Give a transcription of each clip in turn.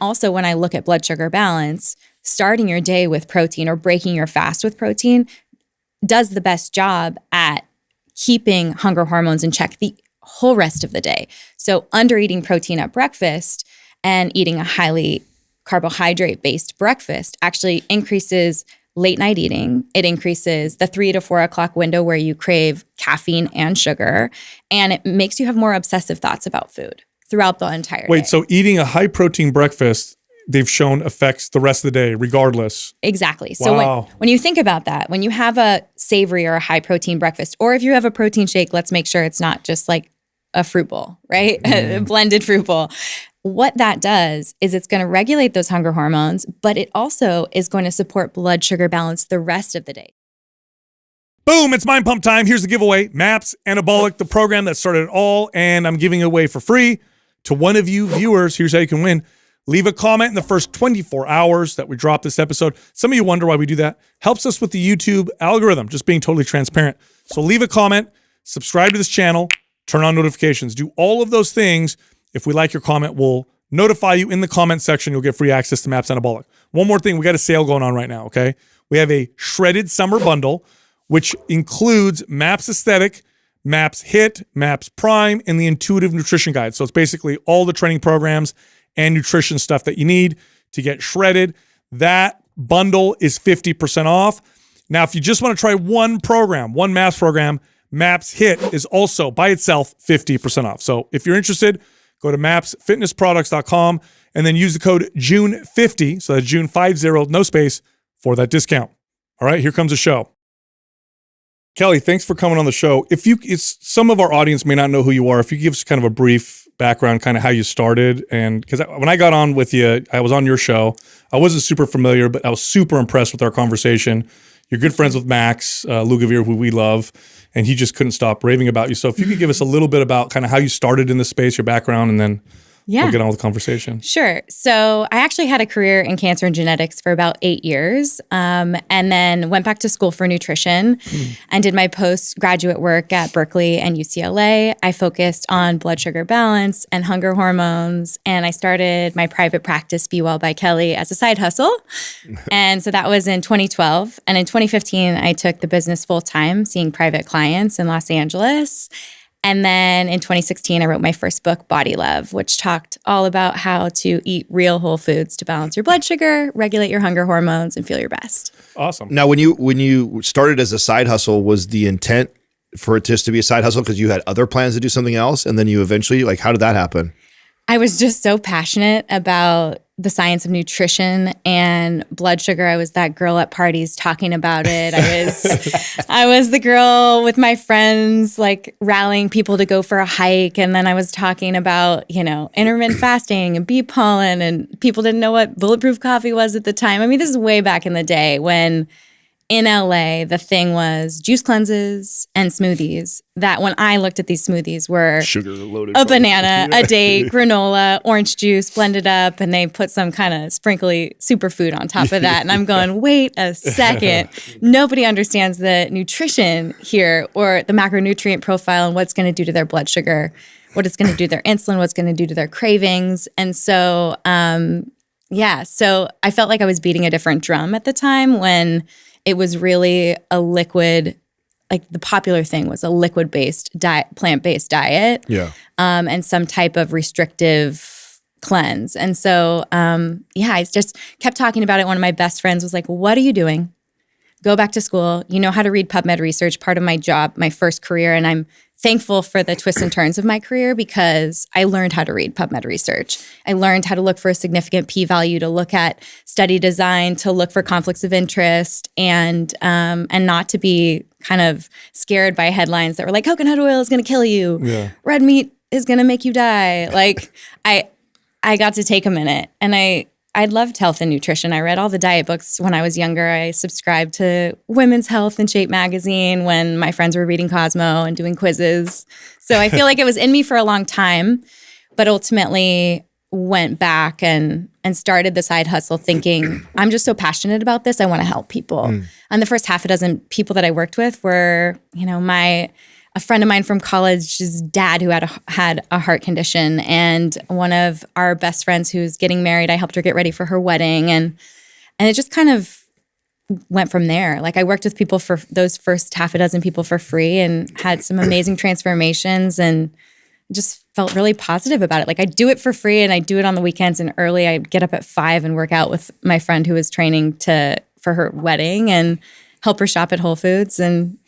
also when I look at blood sugar balance, starting your day with protein or breaking your fast with protein does the best job at keeping hunger hormones in check the whole rest of the day. So under eating protein at breakfast and eating a highly carbohydrate-based breakfast actually increases late night eating. It increases the 3 to 4 o'clock window where you crave caffeine and sugar, and it makes you have more obsessive thoughts about food throughout the entire day. So eating a high protein breakfast, they've shown affects the rest of the day regardless. Exactly. Wow. So when you think about that, when you have a savory or a high protein breakfast, or if you have a protein shake, let's make sure it's not just like a fruit bowl, right? A blended fruit bowl. What that does is it's going to regulate those hunger hormones, but it also is going to support blood sugar balance the rest of the day. Boom, it's Mind Pump time. Here's the giveaway. MAPS Anabolic, the program that started it all, and I'm giving it away for free to one of you viewers. Here's how you can win. Leave a comment in the first 24 hours that we drop this episode. Some of you wonder why we do that. Helps us with the YouTube algorithm, just being totally transparent. So leave a comment, subscribe to this channel, turn on notifications. Do all of those things. If we like your comment, we'll notify you in the comment section. You'll get free access to MAPS Anabolic. One more thing, we got a sale going on right now, okay? We have a shredded summer bundle, which includes MAPS Aesthetic, MAPS HIT, MAPS Prime, and the Intuitive Nutrition Guide. So it's basically all the training programs and nutrition stuff that you need to get shredded. That bundle is 50% off. Now, if you just want to try one program, one MAPS program, MAPS HIT is also by itself 50% off. So if you're interested, go to mapsfitnessproducts.com and then use the code JUNE50, so that's June50, no space, for that discount. All right, here comes the show. Kely, thanks for coming on the show. Some of our audience may not know who you are. If you give us kind of a brief background, kind of how you started, and because when I got on with you, I was on your show. I wasn't super familiar, but I was super impressed with our conversation. You're good friends with Max Lugavere, who we love, and he just couldn't stop raving about you. So if you could give us a little bit about kind of how you started in this space, your background, and then we'll get on with the conversation. Sure. So I actually had a career in cancer and genetics for about 8 years, and then went back to school for nutrition and did my postgraduate work at Berkeley and UCLA. I focused on blood sugar balance and hunger hormones, and I started my private practice, Be Well by Kely, as a side hustle. And so that was in 2012. And in 2015, I took the business full-time, seeing private clients in Los Angeles. And then in 2016, I wrote my first book, Body Love, which talked all about how to eat real whole foods to balance your blood sugar, regulate your hunger hormones, and feel your best. Awesome. Now, when you started as a side hustle, was the intent for it just to be a side hustle because you had other plans to do something else? And then you eventually, how did that happen? I was just so passionate about the science of nutrition and blood sugar. I was that girl at parties talking about it. I was the girl with my friends, rallying people to go for a hike. And then I was talking about, intermittent fasting and bee pollen, and people didn't know what bulletproof coffee was at the time. I mean, this is way back in the day when in LA, the thing was juice cleanses and smoothies that when I looked at these smoothies were sugar-loaded a banana, a date, granola, orange juice blended up, and they put some kind of sprinkly superfood on top of that. And I'm going, wait a second. Nobody understands the nutrition here or the macronutrient profile and what's going to do to their blood sugar, what it's going to do to their insulin, what's going to do to their cravings. And so, so I felt like I was beating a different drum at the time when it was really a liquid, the popular thing was a liquid-based diet, plant-based diet, and some type of restrictive cleanse. And so, I just kept talking about it. One of my best friends was like, what are you doing? Go back to school. You know how to read PubMed research, part of my job, my first career, and I'm thankful for the twists and turns of my career because I learned how to read PubMed research. I learned how to look for a significant p-value, to look at study design, to look for conflicts of interest, and not to be kind of scared by headlines that were like, coconut oil is going to kill you. Yeah. Red meat is going to make you die. I got to take a minute, and I loved health and nutrition. I read all the diet books when I was younger. I subscribed to Women's Health and Shape magazine when my friends were reading Cosmo and doing quizzes. So I feel like it was in me for a long time, but ultimately went back and started the side hustle thinking, I'm just so passionate about this. I want to help people. And the first half a dozen people that I worked with were, my a friend of mine from college's dad who had a heart condition, and one of our best friends who's getting married. I helped her get ready for her wedding, and it just kind of went from there. Like I worked with people for those first half a dozen people for free and had some amazing transformations and just felt really positive about it. Like I do it for free and I do it on the weekends and early. I get up at 5 and work out with my friend who was training for her wedding and help her shop at Whole Foods. And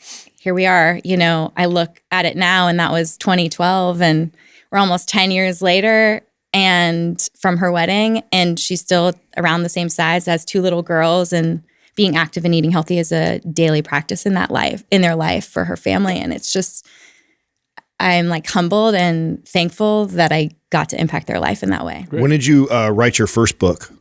here we are. You know, I look at it now and that was 2012 and we're almost 10 years later and from her wedding, and she's still around the same size, has 2 little girls, and being active and eating healthy is a daily practice in their life for her family. And it's just, I'm like humbled and thankful that I got to impact their life in that way. When did you write your first book?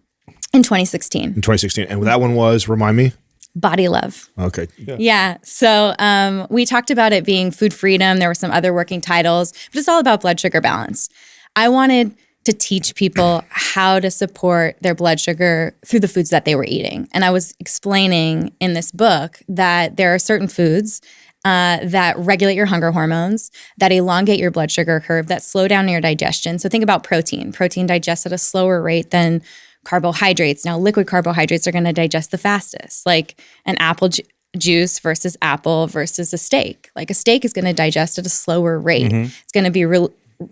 In 2016. In 2016. And that one was, remind me? Body Love. Okay. Yeah. So we talked about it being food freedom. There were some other working titles, but it's all about blood sugar balance. I wanted to teach people how to support their blood sugar through the foods that they were eating. And I was explaining in this book that there are certain foods that regulate your hunger hormones, that elongate your blood sugar curve, that slow down your digestion. So think about protein. Protein digests at a slower rate than carbohydrates. Now, liquid carbohydrates are going to digest the fastest, like an apple juice versus apple versus a steak. Like a steak is going to digest at a slower rate. It's going to be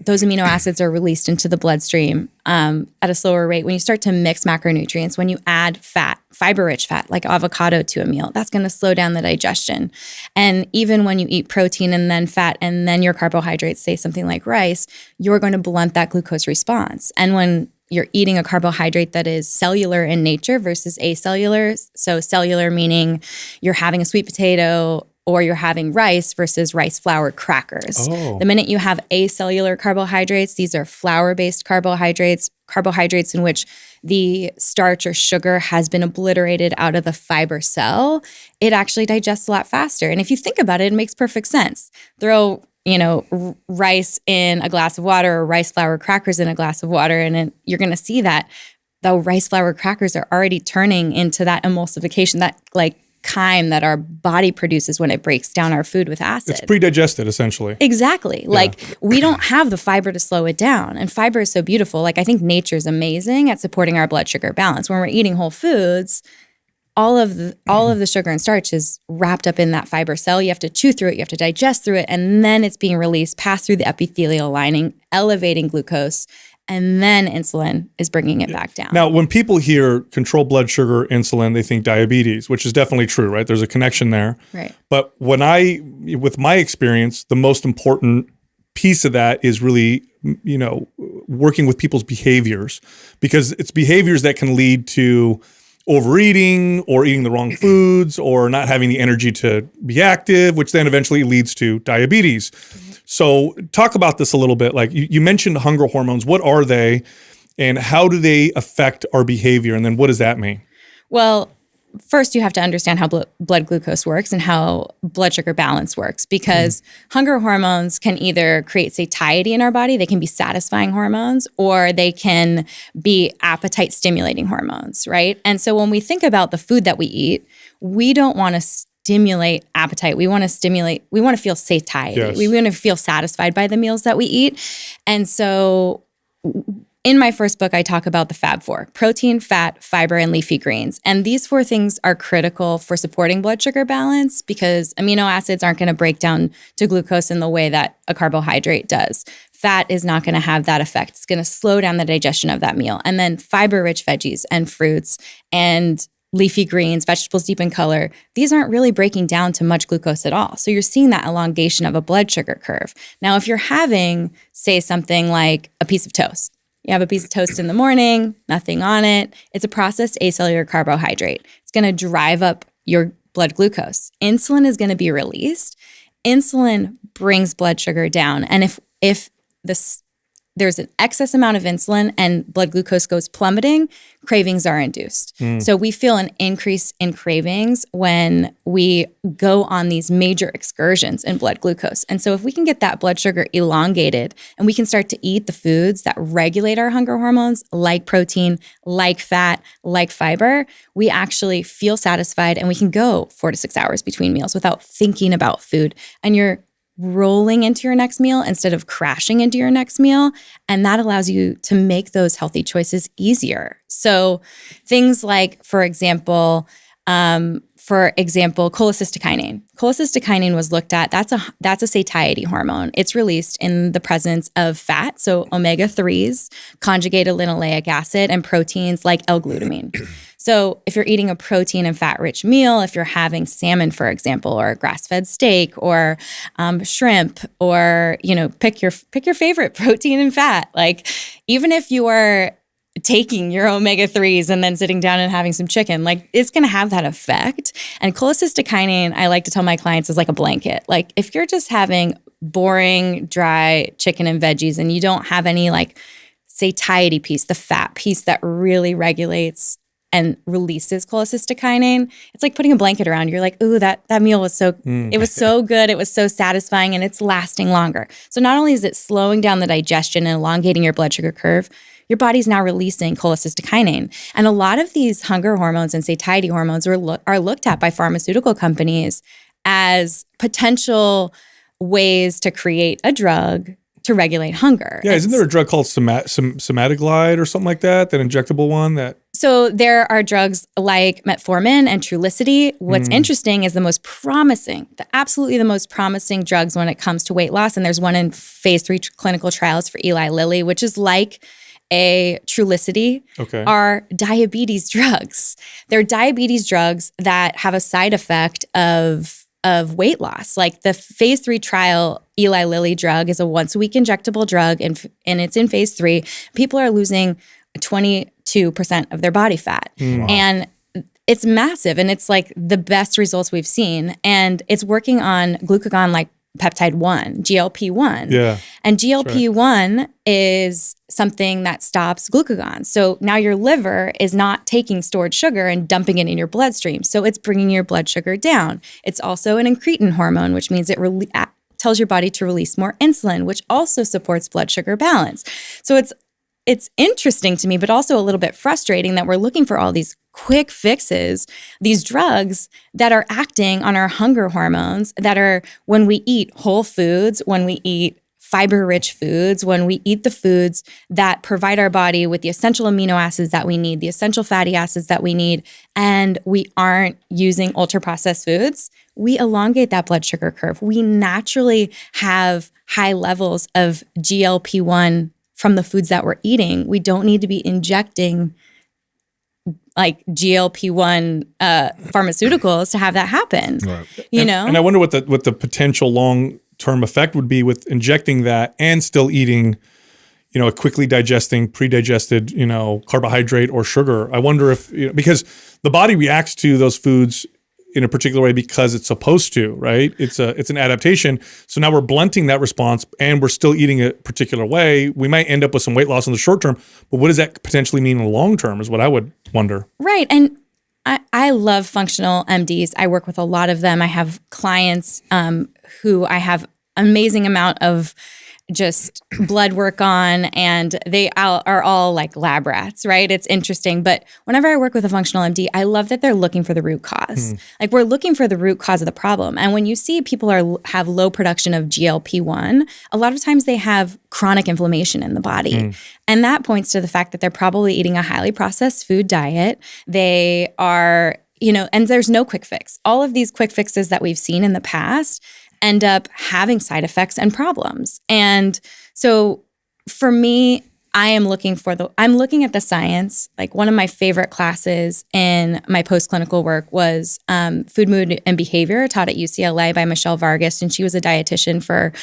those amino acids are released into the bloodstream at a slower rate. When you start to mix macronutrients, when you add fat, fiber-rich fat, like avocado to a meal, that's going to slow down the digestion. And even when you eat protein and then fat and then your carbohydrates, say something like rice, you're going to blunt that glucose response. And when you're eating a carbohydrate that is cellular in nature versus acellular, so cellular meaning you're having a sweet potato or you're having rice versus rice flour crackers. The minute you have acellular carbohydrates, these are flour-based carbohydrates in which the starch or sugar has been obliterated out of the fiber cell, it actually digests a lot faster. And if you think about it, it makes perfect sense. Throw rice in a glass of water or rice flour crackers in a glass of water, and you're going to see that the rice flour crackers are already turning into that emulsification, that like chyme that our body produces when it breaks down our food with acid. It's pre-digested, essentially. Exactly. Yeah. Like we don't have the fiber to slow it down. And fiber is so beautiful. Like I think nature's amazing at supporting our blood sugar balance. When we're eating whole foods, all of the sugar and starch is wrapped up in that fiber cell. You have to chew through it, you have to digest through it, and then it's being released, passed through the epithelial lining, elevating glucose, and then insulin is bringing it back down. Now, when people hear control blood sugar, insulin, they think diabetes, which is definitely true, right? There's a connection there. Right. But with my experience, the most important piece of that is really, working with people's behaviors, because it's behaviors that can lead to overeating or eating the wrong foods or not having the energy to be active, which then eventually leads to diabetes. So talk about this a little bit. Like you mentioned hunger hormones. What are they and how do they affect our behavior? And then what does that mean? Well, first you have to understand how blood glucose works and how blood sugar balance works, because hunger hormones can either create satiety in our body, they can be satisfying hormones, or they can be appetite stimulating hormones, right? And so when we think about the food that we eat, we don't want to stimulate appetite. We want to feel satiety. Yes. We want to feel satisfied by the meals that we eat. And so in my first book, I talk about the Fab Four: protein, fat, fiber, and leafy greens. And these 4 things are critical for supporting blood sugar balance because amino acids aren't going to break down to glucose in the way that a carbohydrate does. Fat is not going to have that effect. It's going to slow down the digestion of that meal. And then fiber-rich veggies and fruits and leafy greens, vegetables deep in color, these aren't really breaking down to much glucose at all. So you're seeing that elongation of a blood sugar curve. Now, if you're having, say, something like a piece of toast, you have a piece of toast in the morning, nothing on it. It's a processed acellular carbohydrate. It's going to drive up your blood glucose. Insulin is going to be released. Insulin brings blood sugar down. And if there's an excess amount of insulin and blood glucose goes plummeting, cravings are induced. So we feel an increase in cravings when we go on these major excursions in blood glucose. And so if we can get that blood sugar elongated and we can start to eat the foods that regulate our hunger hormones, like protein, like fat, like fiber, we actually feel satisfied and we can go 4 to 6 hours between meals without thinking about food. And your rolling into your next meal instead of crashing into your next meal. And that allows you to make those healthy choices easier. So things like, for example, cholecystokinin. Cholecystokinin was looked at. That's a satiety hormone. It's released in the presence of fat, so omega-3s, conjugated linoleic acid, and proteins like L-glutamine. So if you're eating a protein and fat-rich meal, if you're having salmon, for example, or grass-fed steak, or shrimp, or pick your favorite protein and fat. Like even if you are taking your omega-3s and then sitting down and having some chicken, like it's going to have that effect. And cholecystokinin, I like to tell my clients, is like a blanket. Like if you're just having boring, dry chicken and veggies and you don't have any like satiety piece, the fat piece that really regulates and releases cholecystokinin, it's like putting a blanket around. You're like, ooh, that meal was it was so good. It was so satisfying and it's lasting longer. So not only is it slowing down the digestion and elongating your blood sugar curve, your body's now releasing cholecystokinin. And a lot of these hunger hormones and satiety hormones are looked at by pharmaceutical companies as potential ways to create a drug to regulate hunger. Yeah, isn't there a drug called semaglutide or something like that injectable one that? So there are drugs like metformin and Trulicity. What's interesting is absolutely the most promising drugs when it comes to weight loss. And there's one in phase 3 clinical trials for Eli Lilly, which is like a Trulicity, are diabetes drugs. They're diabetes drugs that have a side effect of weight loss. Like the phase 3 trial Eli Lilly drug is a once a week injectable drug and it's in phase 3. People are losing 22% of their body fat. Wow. And it's massive. And it's like the best results we've seen. And it's working on glucagon like peptide 1, GLP-1. Yeah. And GLP-1 is something that stops glucagon. So now your liver is not taking stored sugar and dumping it in your bloodstream. So it's bringing your blood sugar down. It's also an incretin hormone, which means it tells your body to release more insulin, which also supports blood sugar balance. So it's interesting to me, but also a little bit frustrating that we're looking for all these quick fixes, these drugs that are acting on our hunger hormones, that are when we eat whole foods, when we eat fiber-rich foods, when we eat the foods that provide our body with the essential amino acids that we need, the essential fatty acids that we need, and we aren't using ultra-processed foods, we elongate that blood sugar curve. We naturally have high levels of GLP-1 from the foods that we're eating. We don't need to be injecting like GLP-1 pharmaceuticals to have that happen. Right. And I wonder what the potential long-term effect would be with injecting that and still eating, a quickly digesting, pre-digested, carbohydrate or sugar. I wonder if, because the body reacts to those foods in a particular way because it's supposed to, right? It's an adaptation. So now we're blunting that response and we're still eating a particular way. We might end up with some weight loss in the short term, but what does that potentially mean in the long term is what I would wonder. Right. And I love functional MDs. I work with a lot of them. I have clients who I have amazing amount of just blood work on, and they are all like lab rats, right? It's interesting. But whenever I work with a functional MD, I love that they're looking for the root cause. Like we're looking for the root cause of the problem. And when you see people have low production of GLP-1, a lot of times they have chronic inflammation in the body. And that points to the fact that they're probably eating a highly processed food diet. They are, and there's no quick fix. All of these quick fixes that we've seen in the past end up having side effects and problems. And so for me, I'm looking at the science. Like one of my favorite classes in my post-clinical work was Food, Mood, and Behavior taught at UCLA by Michelle Vargas. And she was a dietitian for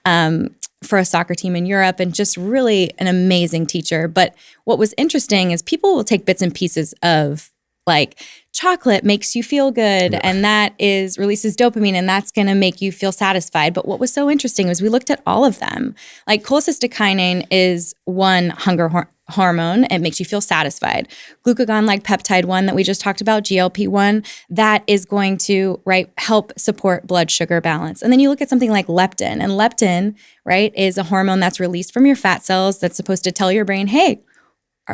a soccer team in Europe and just really an amazing teacher. But what was interesting is people will take bits and pieces of like chocolate makes you feel good and that releases dopamine and that's going to make you feel satisfied. But what was so interesting was we looked at all of them. Like cholecystokinin is one hunger hormone. It makes you feel satisfied. Glucagon like peptide 1 that we just talked about, GLP-1, that is going to help support blood sugar balance. And then you look at something like leptin, and leptin, right, is a hormone that's released from your fat cells that's supposed to tell your brain, hey,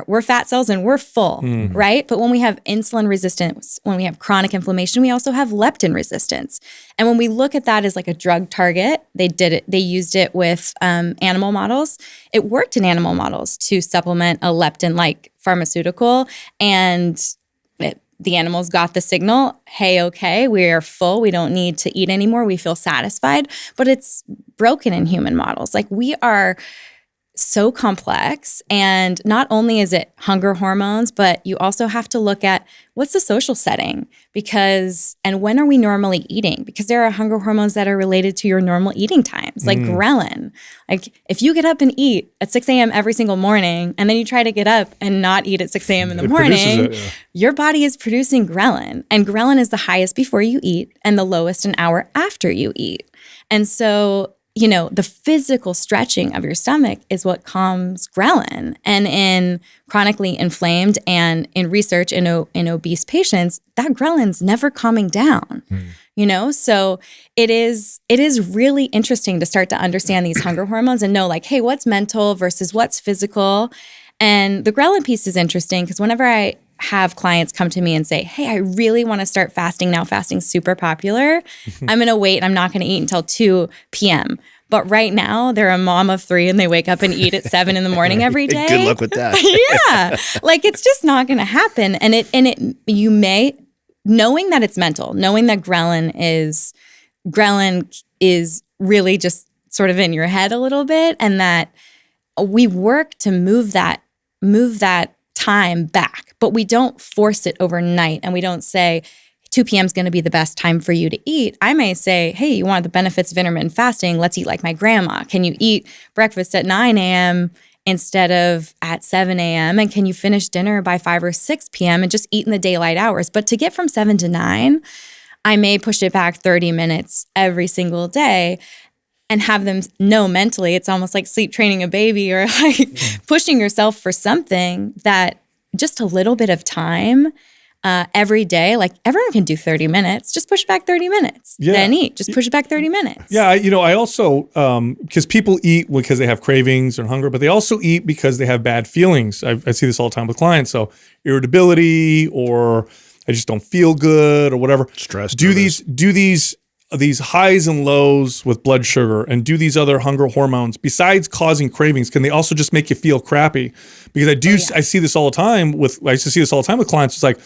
we're fat cells and we're full, right? But when we have insulin resistance, when we have chronic inflammation, we also have leptin resistance. And when we look at that as like a drug target, they used it with animal models. It worked in animal models to supplement a leptin-like pharmaceutical, and the animals got the signal, hey, okay, we are full. We don't need to eat anymore. We feel satisfied. But it's broken in human models. Like, we are so complex. And not only is it hunger hormones, but you also have to look at what's the social setting, and when are we normally eating? Because there are hunger hormones that are related to your normal eating times, like ghrelin. Like, if you get up and eat at 6 a.m. every single morning, and then you try to get up and not eat at 6 a.m. in the morning, your body is producing ghrelin. And ghrelin is the highest before you eat and the lowest an hour after you eat. And so, the physical stretching of your stomach is what calms ghrelin. And in chronically inflamed and in research in obese patients, that ghrelin's never calming down. So it is really interesting to start to understand these hunger hormones and know, like, hey, what's mental versus what's physical. And the ghrelin piece is interesting because whenever I have clients come to me and say, hey, I really want to start fasting now. Fasting's super popular. I'm going to wait and I'm not going to eat until 2 p.m. But right now, they're a mom of 3 and they wake up and eat at 7 in the morning every day. Good luck with that. Yeah. Like, it's just not going to happen. And you may, knowing that it's mental, knowing that ghrelin is really just sort of in your head a little bit, and that we work to move that time back, but we don't force it overnight, and we don't say 2 p.m. is going to be the best time for you to eat. I may say, hey, you want the benefits of intermittent fasting? Let's eat like my grandma. Can you eat breakfast at 9 a.m. instead of at 7 a.m.? And can you finish dinner by 5 or 6 p.m. and just eat in the daylight hours? But to get from 7 to 9, I may push it back 30 minutes every single day and have them know mentally. It's almost like sleep training a baby, or like pushing yourself for something that just a little bit of time every day. Like, everyone can do 30 minutes. Just push back 30 minutes. Then eat. Just push it back 30 minutes. Yeah, I also, because people eat because they have cravings or hunger, but they also eat because they have bad feelings. I see this all the time with clients. So irritability, or I just don't feel good, or whatever. Stress. Do these highs and lows with blood sugar and do these other hunger hormones, besides causing cravings, can they also just make you feel crappy? Because I see this all the time with clients. It's like,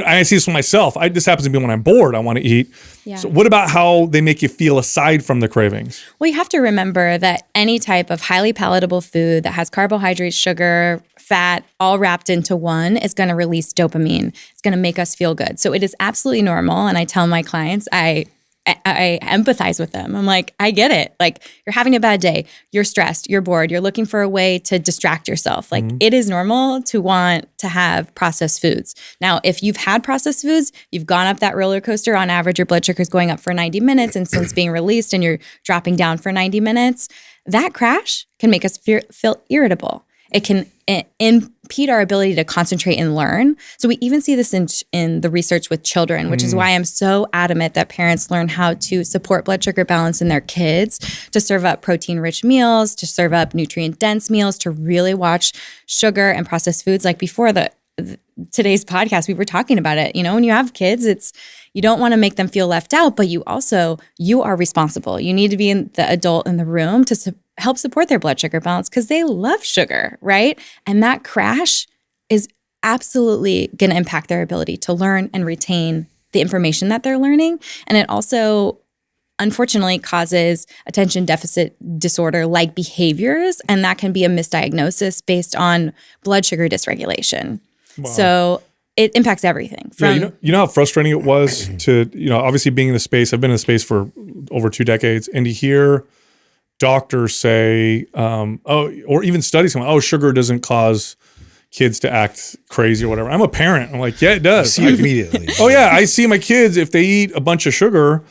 I see this with myself. This happens to me when I'm bored, I want to eat. Yeah. So what about how they make you feel aside from the cravings? Well, you have to remember that any type of highly palatable food that has carbohydrates, sugar, fat, all wrapped into one is going to release dopamine. It's going to make us feel good. So it is absolutely normal. And I tell my clients, I empathize with them. I'm like, I get it. Like, you're having a bad day. You're stressed. You're bored. You're looking for a way to distract yourself. Like, it is normal to want to have processed foods. Now, if you've had processed foods, you've gone up that roller coaster. On average, your blood sugar is going up for 90 minutes, insulin's being released, and you're dropping down for 90 minutes. That crash can make us feel irritable. It can impede our ability to concentrate and learn. So we even see this in the research with children, which is why I'm so adamant that parents learn how to support blood sugar balance in their kids, to serve up protein-rich meals, to serve up nutrient-dense meals, to really watch sugar and processed foods. Like, before today's podcast, we were talking about it. When you have kids, you don't want to make them feel left out, but you are responsible. You need to be the adult in the room to help support their blood sugar balance, because they love sugar, right? And that crash is absolutely going to impact their ability to learn and retain the information that they're learning. And it also, unfortunately, causes attention deficit disorder-like behaviors, and that can be a misdiagnosis based on blood sugar dysregulation. Wow. So it impacts everything. You know how frustrating it was to, obviously being in the space. I've been in the space for over 2 decades, and to hear doctors say, or even studies come, sugar doesn't cause kids to act crazy or whatever. I'm a parent. I'm like, yeah, it does. You see immediately. I see my kids, if they eat a bunch of sugar,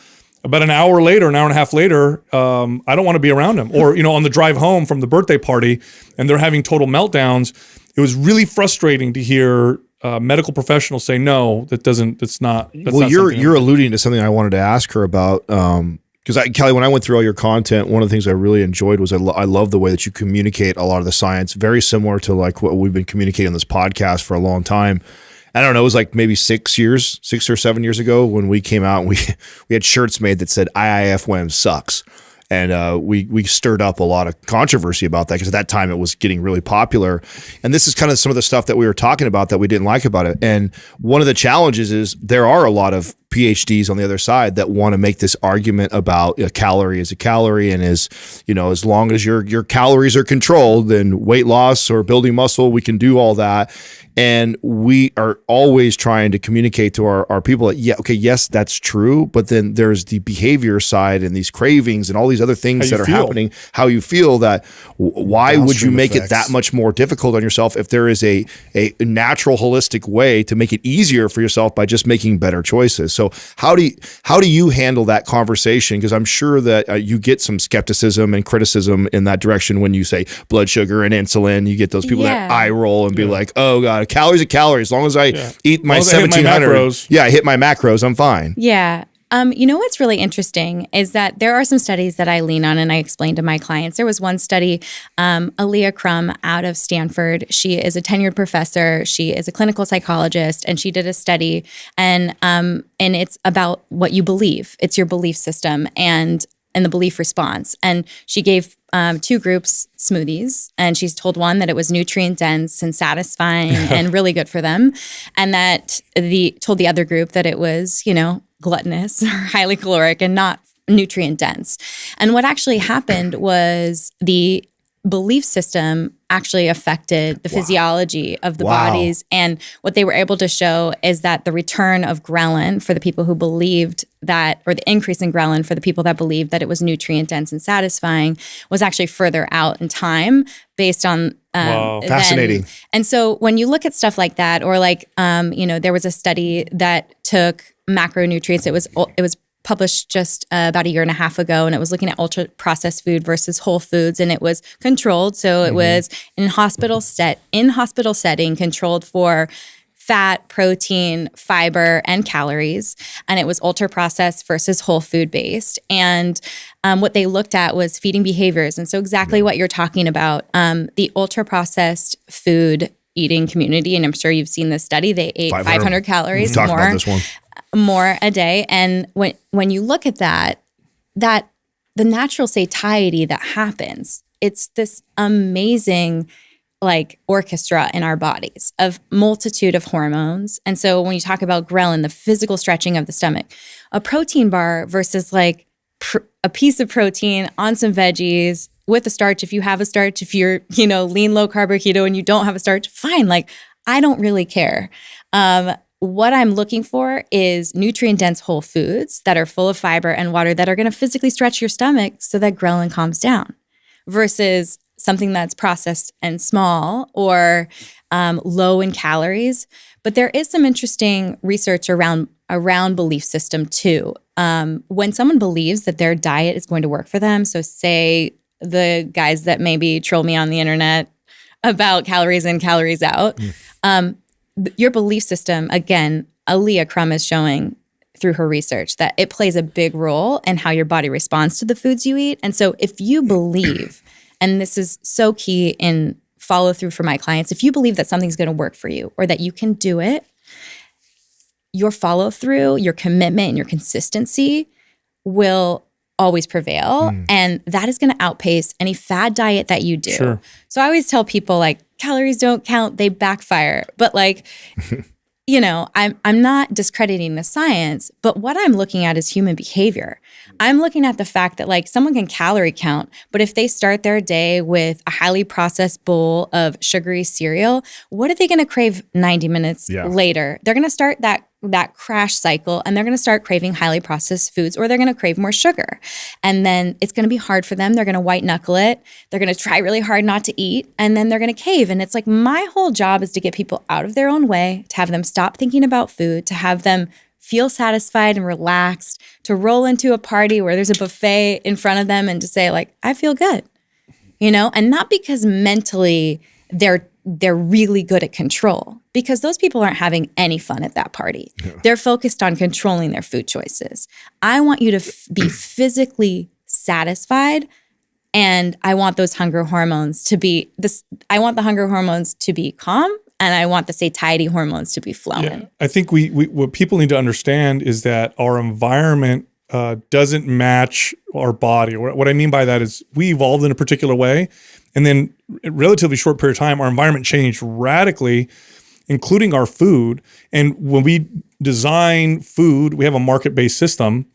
about an hour and a half later, I don't want to be around them. Or, on the drive home from the birthday party and they're having total meltdowns. It was really frustrating to hear medical professionals say, no, that's not. You're alluding to something I wanted to ask her about, Because Kely, when I went through all your content, one of the things I really enjoyed was I love the way that you communicate a lot of the science, very similar to like what we've been communicating on this podcast for a long time. I don't know, it was like maybe 6 or 7 years ago when we came out and we had shirts made that said IIFYM sucks. And we stirred up a lot of controversy about that because at that time it was getting really popular. And this is kind of some of the stuff that we were talking about that we didn't like about it. And one of the challenges is there are a lot of PhDs on the other side that want to make this argument about a calorie is a calorie, and as long as your calories are controlled, then weight loss or building muscle, we can do all that. And we are always trying to communicate to our people that, yes, that's true. But then there's the behavior side and these cravings and all these other things that are happening, how you feel that why would you make it that much more difficult on yourself if there is a natural holistic way to make it easier for yourself by just making better choices? So how do you handle that conversation? Because I'm sure that you get some skepticism and criticism in that direction when you say blood sugar and insulin. You get those people that eye roll and be like, oh God, calories are calories. As long as I eat my 1,700, I hit my macros, I'm fine. Yeah. What's really interesting is that there are some studies that I lean on and I explain to my clients. There was one study, LeVeque out of Stanford. She is a tenured professor. She is a clinical psychologist, and she did a study, and it's about what you believe. It's your belief system and the belief response. And she gave 2 groups smoothies, and she's told one that it was nutrient dense and satisfying and really good for them, and that told the other group that it was, gluttonous or highly caloric and not nutrient dense. And what actually happened was the belief system actually affected the physiology of the bodies. And what they were able to show is that the return of ghrelin for the people who believed that, or the increase in ghrelin for the people that believed that it was nutrient dense and satisfying, was actually further out in time based on fascinating. And so when you look at stuff like that, or like there was a study that took macronutrients. It was published just about a year and a half ago, and it was looking at ultra processed food versus whole foods, and it was controlled. So it was in hospital setting, controlled for fat, protein, fiber, and calories, and it was ultra processed versus whole food based. And what they looked at was feeding behaviors, and so exactly what you're talking about, the ultra processed food eating community, and I'm sure you've seen this study. They ate 500 calories more. About this one. More a day. And when you look at that the natural satiety that happens, it's this amazing like orchestra in our bodies of multitude of hormones. And so when you talk about ghrelin, the physical stretching of the stomach, a protein bar versus like a piece of protein on some veggies with a starch. If you have a starch, if you're, lean, low carb or keto and you don't have a starch, fine. Like, I don't really care. What I'm looking for is nutrient-dense whole foods that are full of fiber and water that are going to physically stretch your stomach so that ghrelin calms down, versus something that's processed and small or low in calories. But there is some interesting research around belief system too. When someone believes that their diet is going to work for them, so say the guys that maybe troll me on the internet about calories in, calories out, your belief system, again, LeVeque is showing through her research that it plays a big role in how your body responds to the foods you eat. And so if you believe, and this is so key in follow through for my clients, if you believe that something's going to work for you or that you can do it, your follow through, your commitment, and your consistency will always prevail. And that is going to outpace any fad diet that you do. Sure. So I always tell people, like, calories don't count, they backfire. But like, I'm not discrediting the science, but what I'm looking at is human behavior. I'm looking at the fact that like someone can calorie count, but if they start their day with a highly processed bowl of sugary cereal, what are they going to crave 90 minutes later? They're going to start that crash cycle, and they're going to start craving highly processed foods, or they're going to crave more sugar. And then it's going to be hard for them. They're going to white knuckle it. They're going to try really hard not to eat, and then they're going to cave. And it's like, my whole job is to get people out of their own way, to have them stop thinking about food, to have them feel satisfied and relaxed, to roll into a party where there's a buffet in front of them and to say like, I feel good, and not because mentally they're they're really good at control because those people aren't having any fun at that party. Yeah. They're focused on controlling their food choices. I want you to be physically satisfied, and I want those hunger hormones to be I want the hunger hormones to be calm, and I want the satiety hormones to be flowing. Yeah. I think we what people need to understand is that our environment doesn't match our body. What I mean by that is we evolved in a particular way, and then in a relatively short period of time, our environment changed radically, including our food. And when we design food, we have a market-based system.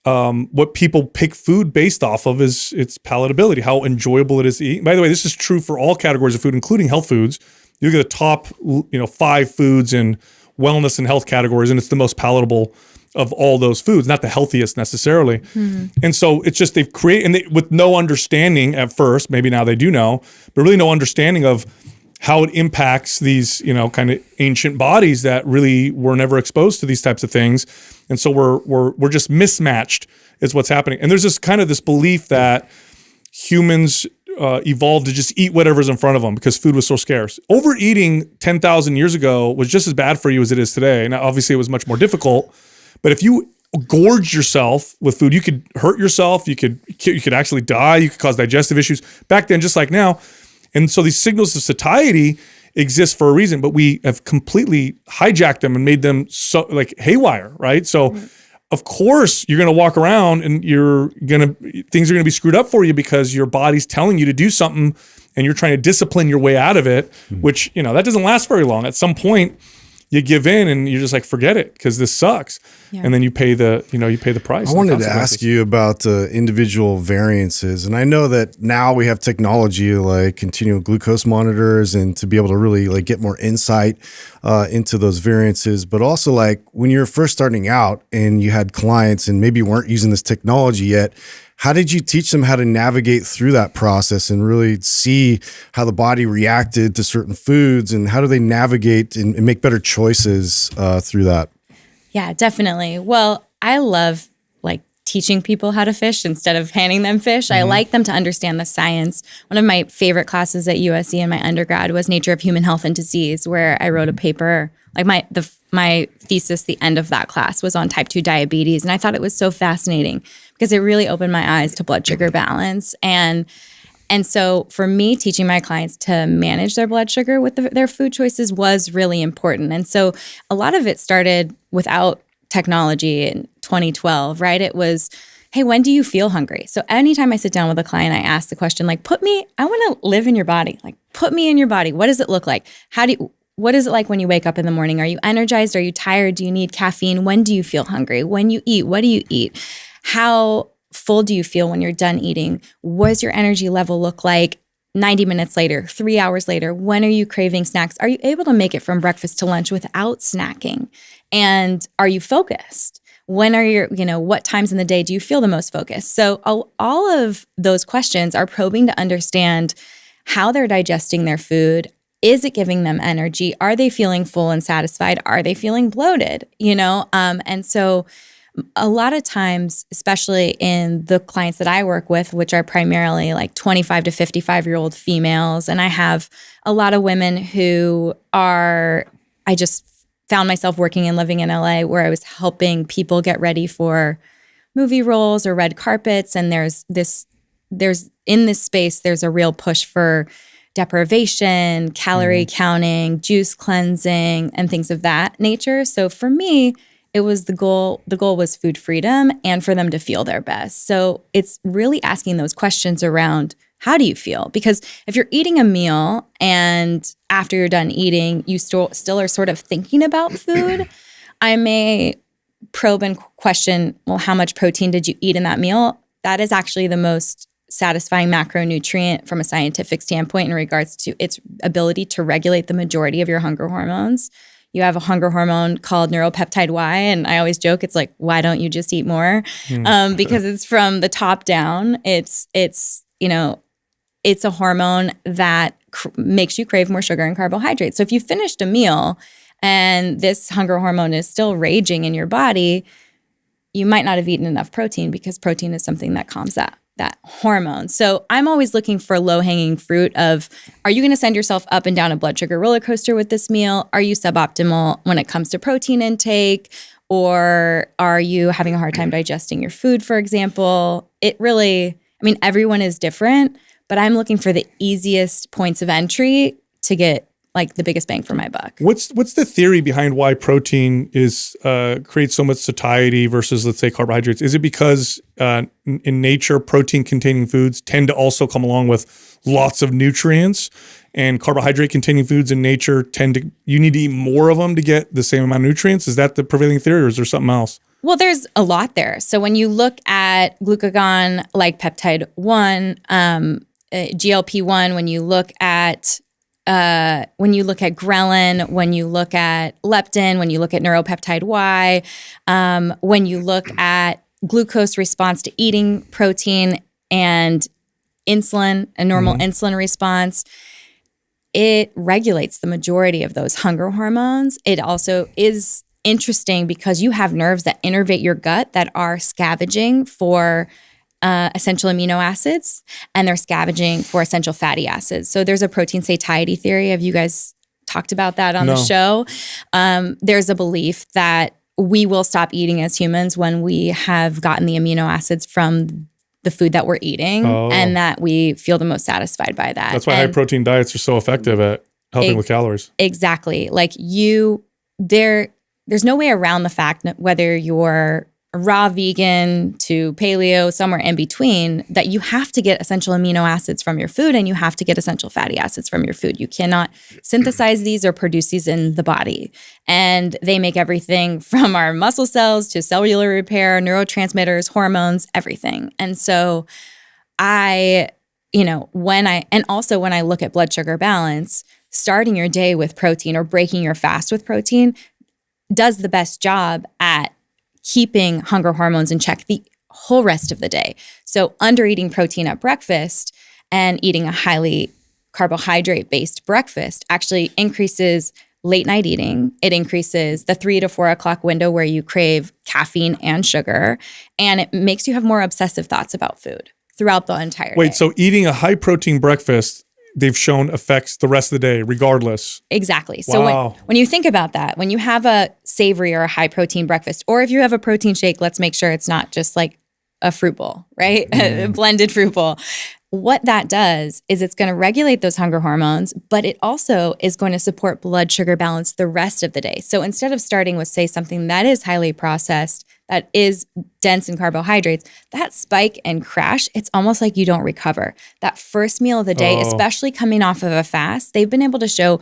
What people pick food based off of is its palatability, how enjoyable it is to eat. By the way, this is true for all categories of food, including health foods. You look at the top, 5 foods in wellness and health categories, and it's the most palatable of all those foods, not the healthiest necessarily. Mm-hmm. And so it's just they've created, with no understanding at first, maybe now they do know, but really no understanding of how it impacts these, kind of ancient bodies that really were never exposed to these types of things. And so we're just mismatched is what's happening. And there's this kind of this belief that humans evolved to just eat whatever's in front of them because food was so scarce. Overeating 10,000 years ago was just as bad for you as it is today. Now, obviously, it was much more difficult. But if you gorged yourself with food, you could hurt yourself. You could actually die. You could cause digestive issues. Back then, just like now. And so these signals of satiety exist for a reason, but we have completely hijacked them and made them so like haywire, right? So of course you're going to walk around and things are going to be screwed up for you because your body's telling you to do something and you're trying to discipline your way out of it, which, that doesn't last very long. At some point you give in and you're just like, forget it because this sucks. Yeah. And then you pay the price. I wanted to ask you about individual variances. And I know that now we have technology like continual glucose monitors and to be able to really like get more insight into those variances. But also like when you're first starting out and you had clients and maybe weren't using this technology yet, how did you teach them how to navigate through that process and really see how the body reacted to certain foods and how do they navigate and make better choices through that? Yeah, definitely. Well, I love teaching people how to fish instead of handing them fish. Mm-hmm. I like them to understand the science. One of my favorite classes at USC in my undergrad was Nature of Human Health and Disease, where I wrote a paper. My thesis, the end of that class, was on type 2 diabetes. And I thought it was so fascinating because it really opened my eyes to blood sugar balance. And so for me, teaching my clients to manage their blood sugar with their food choices was really important. And so a lot of it started without technology in 2012, right? It was, hey, when do you feel hungry? So anytime I sit down with a client, I ask the question, I want to live in your body. Put me in your body. What does it look like? What is it like when you wake up in the morning? Are you energized? Are you tired? Do you need caffeine? When do you feel hungry? When you eat, what do you eat? How full do you feel when you're done eating? What does your energy level look like 90 minutes later, 3 hours later? When are you craving snacks? Are you able to make it from breakfast to lunch without snacking? And are you focused? When are your, what times in the day do you feel the most focused? So all of those questions are probing to understand how they're digesting their food. Is it giving them energy? Are they feeling full and satisfied? Are they feeling bloated? And so a lot of times, especially in the clients that I work with, which are primarily 25 to 55-year-old females, and I have a lot of women who I just found myself working and living in LA where I was helping people get ready for movie roles or red carpets. And there's in this space, there's a real push for deprivation, calorie counting, juice cleansing, and things of that nature. So for me, it was the goal was food freedom and for them to feel their best. So it's really asking those questions around, how do you feel? Because if you're eating a meal and after you're done eating, you still are sort of thinking about food, I may probe and question, well, how much protein did you eat in that meal? That is actually the most satisfying macronutrient from a scientific standpoint in regards to its ability to regulate the majority of your hunger hormones. You have a hunger hormone called neuropeptide Y, and I always joke, it's like, why don't you just eat more? Because it's from the top down. It's a hormone that makes you crave more sugar and carbohydrates. So if you finished a meal and this hunger hormone is still raging in your body, you might not have eaten enough protein because protein is something that calms that that hormone. So I'm always looking for low-hanging fruit of, are you going to send yourself up and down a blood sugar roller coaster with this meal? Are you suboptimal when it comes to protein intake? Or are you having a hard time digesting your food, for example? It really, I mean, everyone is different, but I'm looking for the easiest points of entry to get like the biggest bang for my buck. What's the theory behind why protein is creates so much satiety versus, let's say, carbohydrates? Is it because in nature, protein-containing foods tend to also come along with lots of nutrients, and carbohydrate-containing foods in nature you need to eat more of them to get the same amount of nutrients? Is that the prevailing theory, or is there something else? Well, there's a lot there. So when you look at glucagon, like peptide 1, GLP-1, when you look at ghrelin, when you look at leptin, when you look at neuropeptide Y, when you look at glucose response to eating protein and insulin, a normal insulin response, it regulates the majority of those hunger hormones. It also is interesting because you have nerves that innervate your gut that are scavenging for essential amino acids, and they're scavenging for essential fatty acids. So there's a protein satiety theory. Have you guys talked about that on the show? There's a belief that we will stop eating as humans when we have gotten the amino acids from the food that we're eating, and that we feel the most satisfied by that. That's why high protein diets are so effective at helping with calories. Exactly. Like there's no way around the fact that whether you're raw vegan to paleo, somewhere in between, that you have to get essential amino acids from your food and you have to get essential fatty acids from your food. You cannot synthesize these or produce these in the body. And they make everything from our muscle cells to cellular repair, neurotransmitters, hormones, everything. And so when I look at blood sugar balance, starting your day with protein or breaking your fast with protein does the best job at keeping hunger hormones in check the whole rest of the day. So under eating protein at breakfast and eating a highly carbohydrate-based breakfast actually increases late night eating. It increases the 3 to 4 o'clock window where you crave caffeine and sugar, and it makes you have more obsessive thoughts about food throughout the entire day. So eating a high protein breakfast, they've shown affects the rest of the day regardless. Exactly. Wow. So when you think about that, when you have a savory or a high protein breakfast, or if you have a protein shake, let's make sure it's not just like a fruit bowl, right? A blended fruit bowl. What that does is it's going to regulate those hunger hormones, but it also is going to support blood sugar balance the rest of the day. So instead of starting with, say, something that is highly processed, that is dense in carbohydrates, that spike and crash, it's almost like you don't recover. That first meal of the day, especially coming off of a fast, they've been able to show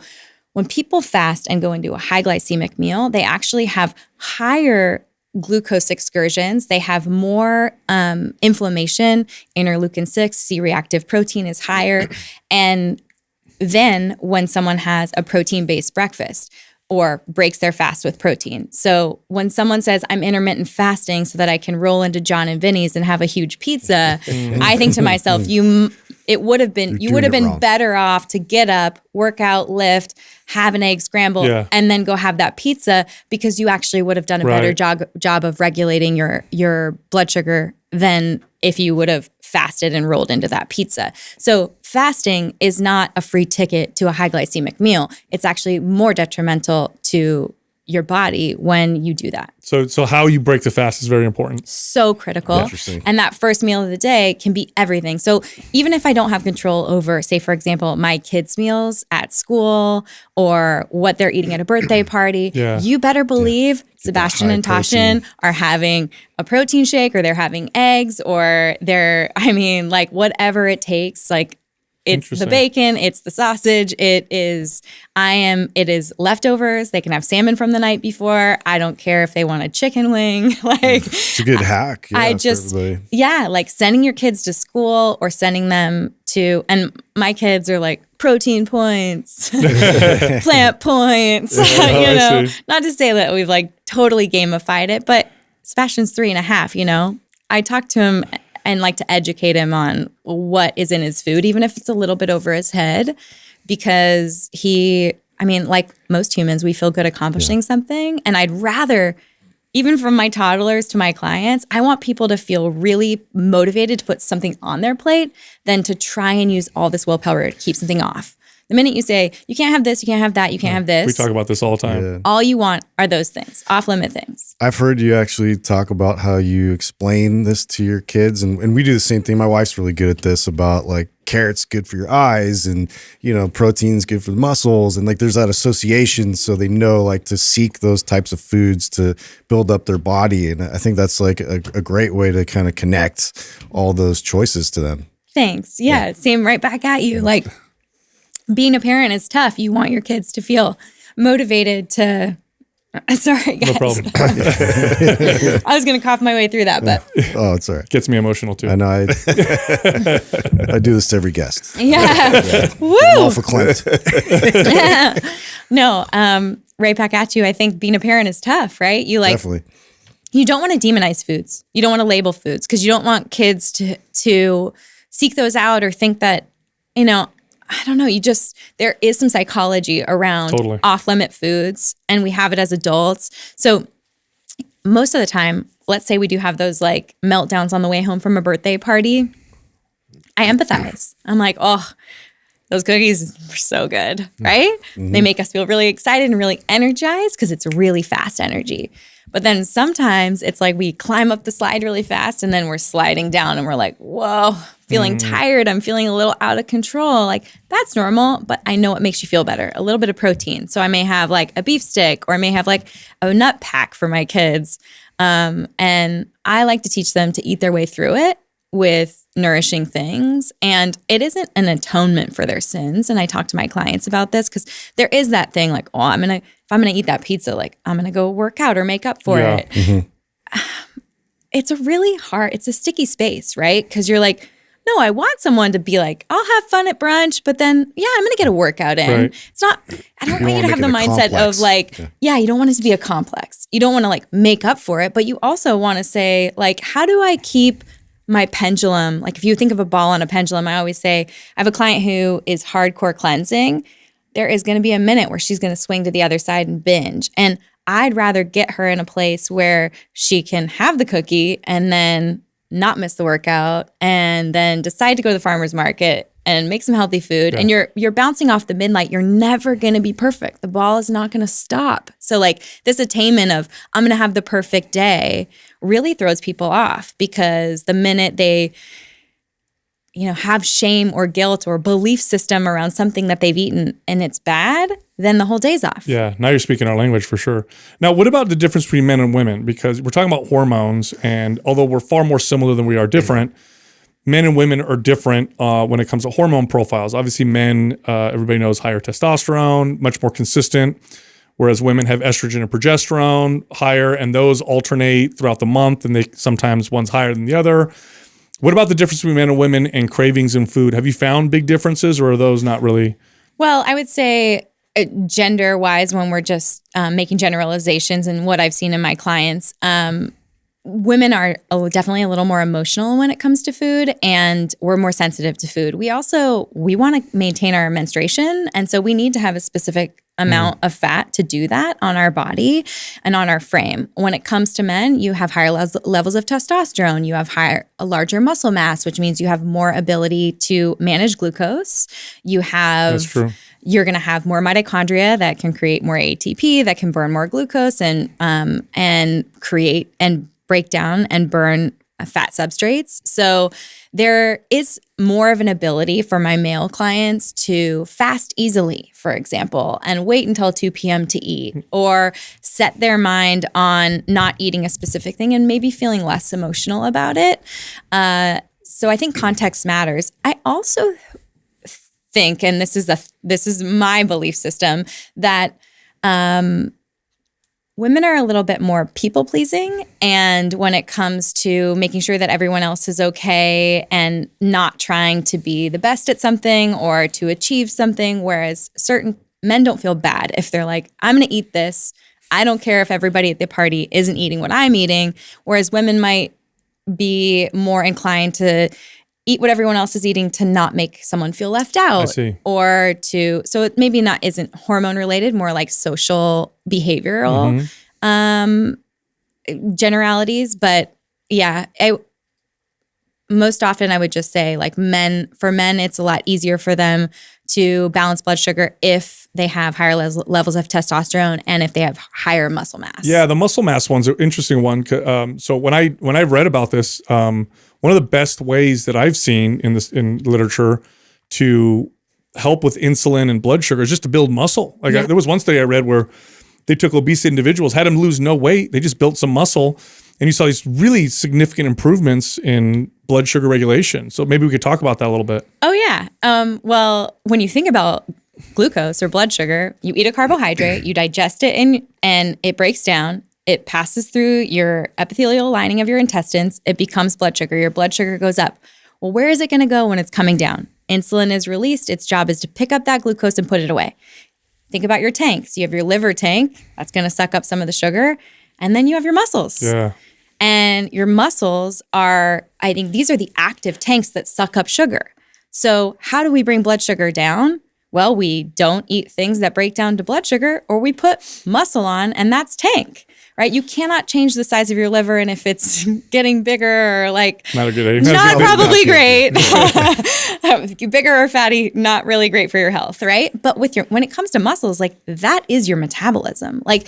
when people fast and go into a high glycemic meal, they actually have higher glucose excursions. They have more inflammation, interleukin-6, C-reactive protein is higher. And then when someone has a protein-based breakfast, or breaks their fast with protein. So when someone says, I'm intermittent fasting so that I can roll into John and Vinny's and have a huge pizza, I think to myself, you would have been better off to get up, work out, lift, have an egg scramble, and then go have that pizza, because you actually would have done a better job of regulating your blood sugar than if you would have fasted and rolled into that pizza. So fasting is not a free ticket to a high glycemic meal. It's actually more detrimental to your body when you do that. So how you break the fast is very important. So critical. Interesting. And that first meal of the day can be everything. So even if I don't have control over, say, for example, my kids' meals at school or what they're eating at a birthday party, you better believe Sebastian and Tashin are having a protein shake, or they're having eggs, or whatever it takes, like, it's the bacon, it's the sausage, it is leftovers. They can have salmon from the night before. I don't care if they want a chicken wing. It's a good hack. Like sending your kids to school or sending them to, and my kids are like protein points, plant points, not to say that we've like totally gamified it, but Sebastian's 3.5, I talk to him and like to educate him on what is in his food, even if it's a little bit over his head, because like most humans, we feel good accomplishing something. And I'd rather even from my toddlers to my clients, I want people to feel really motivated to put something on their plate than to try and use all this willpower to keep something off. The minute you say, you can't have this, you can't have that, you can't have this. We talk about this all the time. Yeah. All you want are those things, off-limit things. I've heard you actually talk about how you explain this to your kids, and we do the same thing. My wife's really good at this about like carrots good for your eyes, and protein's good for the muscles, and like there's that association, so they know like to seek those types of foods to build up their body. And I think that's like a great way to kind of connect all those choices to them. Thanks. Yeah, same right back at you. Like being a parent is tough. You want your kids to feel motivated to. Sorry, guys. No problem. I was going to cough my way through that, but Oh, it's all right. Gets me emotional too. I know. I do this to every guest. yeah. Woo! All for Clint. No, right back at you. I think being a parent is tough, right? You Definitely. You don't want to demonize foods. You don't want to label foods because you don't want kids to seek those out or think that, I don't know. There is some psychology around Totally. off-limit foods, and we have it as adults. So most of the time, let's say we do have those like meltdowns on the way home from a birthday party. I empathize. I'm like, oh, those cookies are so good, right? Mm-hmm. They make us feel really excited and really energized because it's really fast energy. But then sometimes it's like we climb up the slide really fast and then we're sliding down and we're like, whoa, feeling tired. I'm feeling a little out of control. Like that's normal, but I know what makes you feel better. A little bit of protein. So I may have like a beef stick or I may have like a nut pack for my kids. And I like to teach them to eat their way through it with nourishing things. And it isn't an atonement for their sins. And I talk to my clients about this because there is that thing like, oh, if I'm going to eat that pizza, like I'm going to go work out or make up for it. Mm-hmm. It's it's a sticky space, right? Because you're like, no, I want someone to be like, I'll have fun at brunch, but then, yeah, I'm going to get a workout in. Right. It's not, I don't want you to have the mindset of like, you don't want it to be a complex. You don't want to like make up for it, but you also want to say like, how do I keep my pendulum? Like if you think of a ball on a pendulum, I always say, I have a client who is hardcore cleansing. There is going to be a minute where she's going to swing to the other side and binge. And I'd rather get her in a place where she can have the cookie and then not miss the workout and then decide to go to the farmer's market and make some healthy food. Yeah. And you're bouncing off the midnight. You're never going to be perfect. The ball is not going to stop. So like this attainment of I'm going to have the perfect day really throws people off because the minute they have shame or guilt or belief system around something that they've eaten and it's bad, then the whole day's off. Yeah, now you're speaking our language for sure. Now, what about the difference between men and women? Because we're talking about hormones, and although we're far more similar than we are different, men and women are different when it comes to hormone profiles. Obviously, men, everybody knows higher testosterone, much more consistent, whereas women have estrogen and progesterone higher, and those alternate throughout the month, and sometimes one's higher than the other. What about the difference between men and women and cravings in food? Have you found big differences, or are those not really? Well, I would say gender-wise, when we're just making generalizations and what I've seen in my clients, women are definitely a little more emotional when it comes to food, and we're more sensitive to food. We want to maintain our menstruation, and so we need to have a specific amount of fat to do that on our body and on our frame. When it comes to men, you have higher levels of testosterone. You have a larger muscle mass, which means you have more ability to manage glucose. That's true. You're going to have more mitochondria that can create more ATP, that can burn more glucose and create and break down and burn fat substrates. So there is more of an ability for my male clients to fast easily, for example, and wait until 2 p.m. to eat, or set their mind on not eating a specific thing and maybe feeling less emotional about it. So I think context matters. I also think, and this is my belief system, that women are a little bit more people-pleasing, and when it comes to making sure that everyone else is okay and not trying to be the best at something or to achieve something, whereas certain men don't feel bad if they're like, I'm going to eat this. I don't care if everybody at the party isn't eating what I'm eating, whereas women might be more inclined to eat what everyone else is eating to not make someone feel left out. I see. Or so it maybe isn't hormone related, more like social behavioral. generalities, but yeah, most often I would just say like for men, it's a lot easier for them to balance blood sugar if they have higher levels of testosterone and if they have higher muscle mass. Yeah, the muscle mass one's an interesting one. So when I've read about this, one of the best ways that I've seen in literature to help with insulin and blood sugar is just to build muscle. Like there was one study I read where they took obese individuals, had them lose no weight, they just built some muscle, and you saw these really significant improvements in blood sugar regulation. So maybe we could talk about that a little bit. Oh, yeah. Well, when you think about glucose or blood sugar, you eat a carbohydrate, you digest it, and it breaks down. It passes through your epithelial lining of your intestines. It becomes blood sugar. Your blood sugar goes up. Well, where is it going to go when it's coming down? Insulin is released. Its job is to pick up that glucose and put it away. Think about your tanks. You have your liver tank. That's going to suck up some of the sugar. And then you have your muscles. Yeah. And your muscles I think these are the active tanks that suck up sugar. So how do we bring blood sugar down? Well, we don't eat things that break down to blood sugar, or we put muscle on, and that's tank, right? You cannot change the size of your liver, and if it's getting bigger or like not a good idea. Not probably great. Bigger or fatty, not really great for your health, right? But when it comes to muscles, like that is your metabolism. Like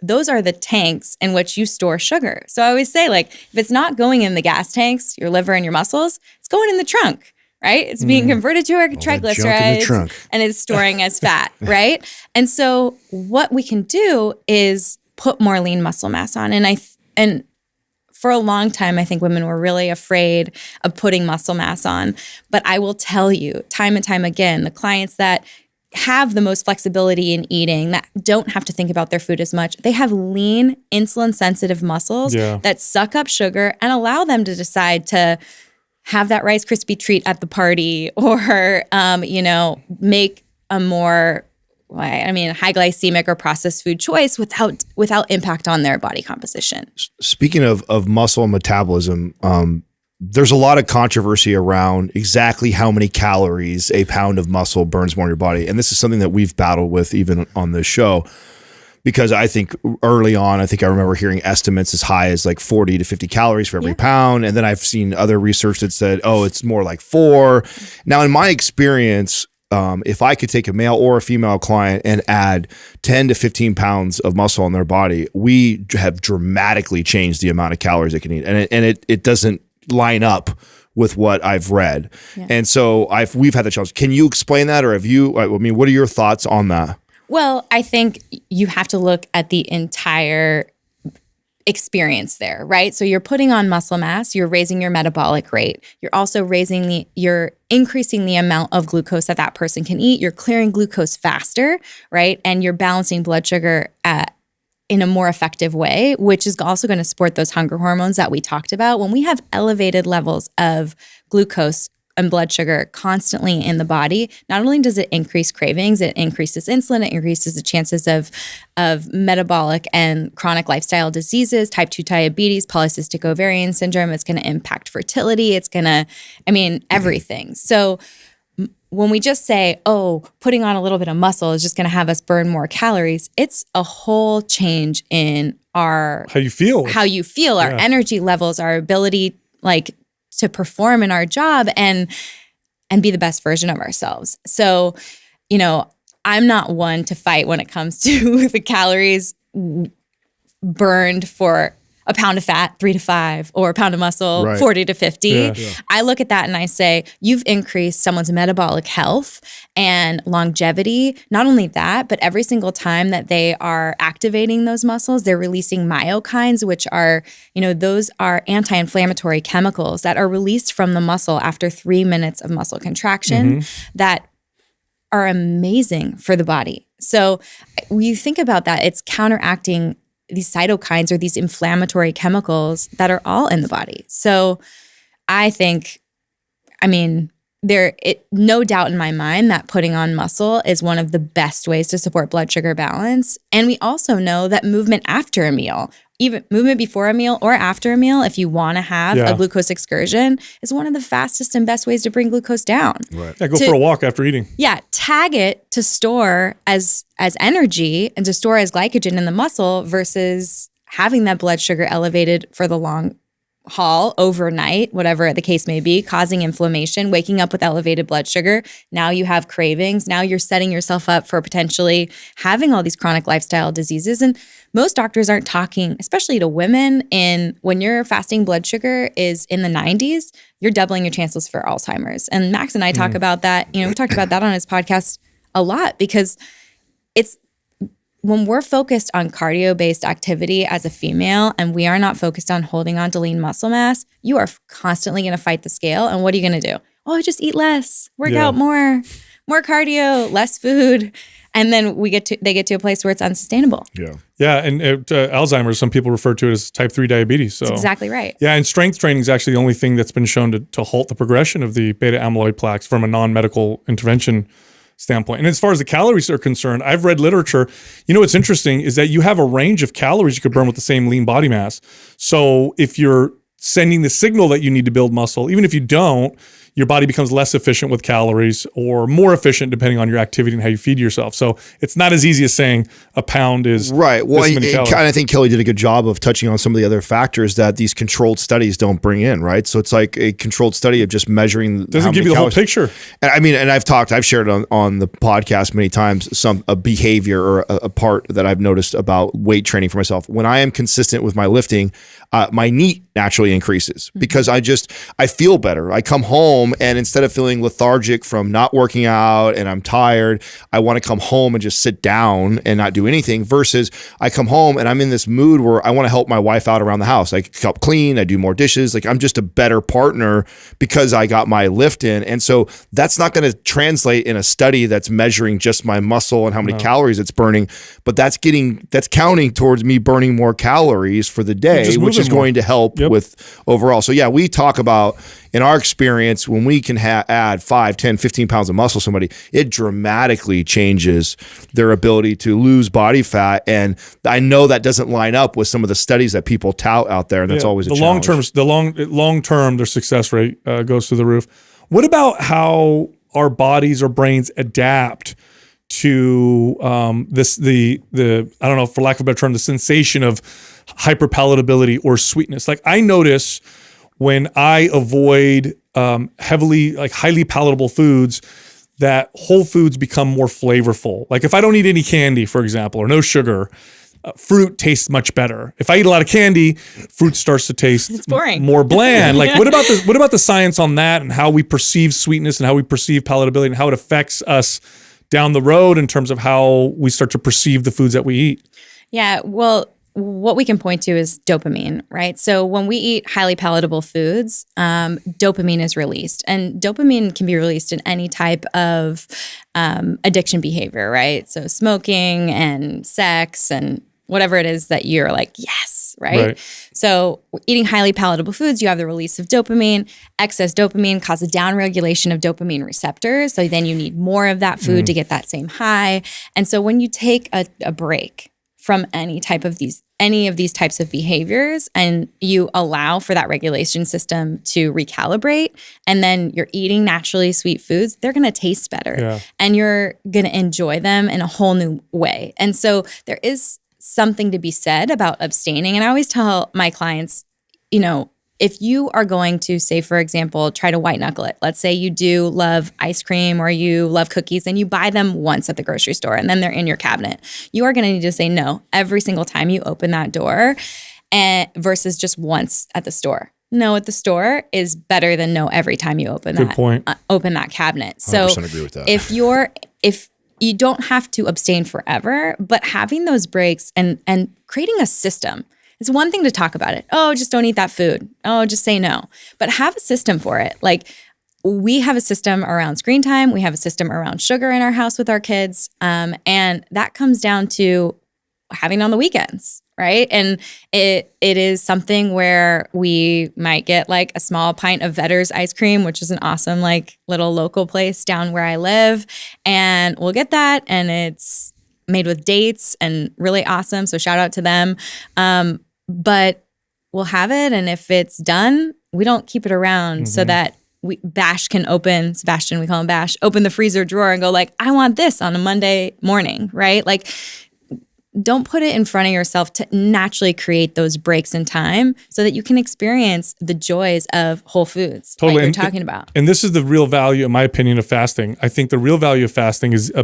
those are the tanks in which you store sugar. So I always say, like, if it's not going in the gas tanks, your liver and your muscles, it's going in the trunk, right? It's being converted to our triglycerides and it's storing as fat, right? And so what we can do is put more lean muscle mass on. And for a long time, I think women were really afraid of putting muscle mass on. But I will tell you, time and time again, the clients that have the most flexibility in eating, that don't have to think about their food as much, they have lean, insulin-sensitive muscles that suck up sugar and allow them to decide to have that Rice Krispie treat at the party or, make a more, high glycemic or processed food choice without impact on their body composition. Speaking of muscle and metabolism, there's a lot of controversy around exactly how many calories a pound of muscle burns more in your body. And this is something that we've battled with even on this show, because I think early on, I remember hearing estimates as high as like 40 to 50 calories for every pound. And then I've seen other research that said, it's more like 4. Now, in my experience, if I could take a male or a female client and add 10 to 15 pounds of muscle on their body, we have dramatically changed the amount of calories they can eat. And it doesn't line up with what I've read. Yeah. And so we've had the challenge. Can you explain that? Or have you, what are your thoughts on that? Well, I think you have to look at the entire experience there, right? So you're putting on muscle mass, you're raising your metabolic rate. You're also you're increasing the amount of glucose that person can eat. You're clearing glucose faster, right? And you're balancing blood sugar in a more effective way, which is also going to support those hunger hormones that we talked about. When we have elevated levels of glucose and blood sugar constantly in the body, not only does it increase cravings, it increases insulin, it increases the chances of metabolic and chronic lifestyle diseases, type 2 diabetes, polycystic ovarian syndrome. It's going to impact fertility. It's going to, everything. So when we just say, putting on a little bit of muscle is just going to have us burn more calories, it's a whole change in how you feel, our energy levels, our ability to perform in our job and be the best version of ourselves. So, I'm not one to fight when it comes to the calories burned for a pound of fat, 3 to 5, or a pound of muscle, 40 to 50. Yeah. I look at that and I say, you've increased someone's metabolic health and longevity. Not only that, but every single time that they are activating those muscles, they're releasing myokines, which are, those are anti-inflammatory chemicals that are released from the muscle after 3 minutes of muscle contraction that are amazing for the body. So when you think about that, it's counteracting these cytokines or these inflammatory chemicals that are all in the body. So I think, no doubt in my mind that putting on muscle is one of the best ways to support blood sugar balance. And we also know that movement after a meal, even movement before a meal or after a meal, if you want to have a glucose excursion, is one of the fastest and best ways to bring glucose down. Right. Yeah, go for a walk after eating. Yeah, tag it to store as energy and to store as glycogen in the muscle versus having that blood sugar elevated for the long haul overnight, whatever the case may be, causing inflammation, waking up with elevated blood sugar. Now you have cravings. Now you're setting yourself up for potentially having all these chronic lifestyle diseases. And most doctors aren't talking, especially to women, when your fasting blood sugar is in the 90s, you're doubling your chances for Alzheimer's. And Max and I talk about that. We talked about that on his podcast a lot, because it's when we're focused on cardio-based activity as a female and we are not focused on holding on to lean muscle mass, you are constantly going to fight the scale. And what are you going to do? Oh, just eat less, work out more cardio, less food. And then they get to a place where it's unsustainable. Yeah. And Alzheimer's, some people refer to it as type 3 diabetes. So that's exactly right. Yeah. And strength training is actually the only thing that's been shown to halt the progression of the beta amyloid plaques from a non-medical intervention standpoint. And as far as the calories are concerned, I've read literature. What's interesting is that you have a range of calories you could burn with the same lean body mass. So if you're sending the signal that you need to build muscle, even if you don't, your body becomes less efficient with calories or more efficient depending on your activity and how you feed yourself. So it's not as easy as saying a pound is right. Well, I think Kely did a good job of touching on some of the other factors that these controlled studies don't bring in, right? So it's like a controlled study of just measuring. Doesn't give you the whole picture. And I've shared on the podcast many times a behavior or a part that I've noticed about weight training for myself. When I am consistent with my lifting, my NEAT naturally increases because I feel better. I come home and instead of feeling lethargic from not working out and I'm tired, I want to come home and just sit down and not do anything, versus I come home and I'm in this mood where I want to help my wife out around the house. I help clean, I do more dishes. Like I'm just a better partner because I got my lift in. And so that's not going to translate in a study that's measuring just my muscle and how many calories it's burning, but that's counting towards me burning more calories for the day, which is going to help with overall. So yeah, we talk about in our experience, when we can add 5, 10, 15 pounds of muscle to somebody, it dramatically changes their ability to lose body fat. And I know that doesn't line up with some of the studies that people tout out there. And that's always a challenge. Long term, their success rate goes through the roof. What about how our bodies or brains adapt to the I don't know, for lack of a better term, the sensation of hyperpalatability or sweetness? Like I notice when I avoid highly palatable foods, that whole foods become more flavorful. Like if I don't eat any candy, for example, or no sugar, fruit tastes much better. If I eat a lot of candy, fruit starts to taste more bland. Like what about the science on that and how we perceive sweetness and how we perceive palatability and how it affects us down the road in terms of how we start to perceive the foods that we eat? Yeah, well, what we can point to is dopamine, right? So when we eat highly palatable foods, dopamine is released. And dopamine can be released in any type of addiction behavior, right? So smoking and sex and whatever it is that you're like, yes, right? So eating highly palatable foods, you have the release of dopamine. Excess dopamine causes downregulation of dopamine receptors. So then you need more of that food to get that same high. And so when you take a break from any of these types of behaviors and you allow for that regulation system to recalibrate, and then you're eating naturally sweet foods, they're going to taste better and you're going to enjoy them in a whole new way. And so there is something to be said about abstaining. And I always tell my clients, if you are going to, say, for example, try to white knuckle it, let's say you do love ice cream or you love cookies and you buy them once at the grocery store and then they're in your cabinet, you are going to need to say no every single time you open that door, versus just once at the store. No at the store is better than no every time you open that cabinet. So 100% agree with that. if you don't have to abstain forever, but having those breaks and creating a system. It's one thing to talk about it. Oh, just don't eat that food. Oh, just say no. But have a system for it. Like we have a system around screen time. We have a system around sugar in our house with our kids. And that comes down to having on the weekends, right? And it is something where we might get like a small pint of Vetter's ice cream, which is an awesome like little local place down where I live. And we'll get that and it's made with dates and really awesome. So shout out to them. But we'll have it. And if it's done, we don't keep it around so that Bash can open, Sebastian, we call him Bash, open the freezer drawer and go like, I want this on a Monday morning, right? Like don't put it in front of yourself to naturally create those breaks in time so that you can experience the joys of whole foods like you're talking about. And this is the real value, in my opinion, of fasting. I think the real value of fasting is I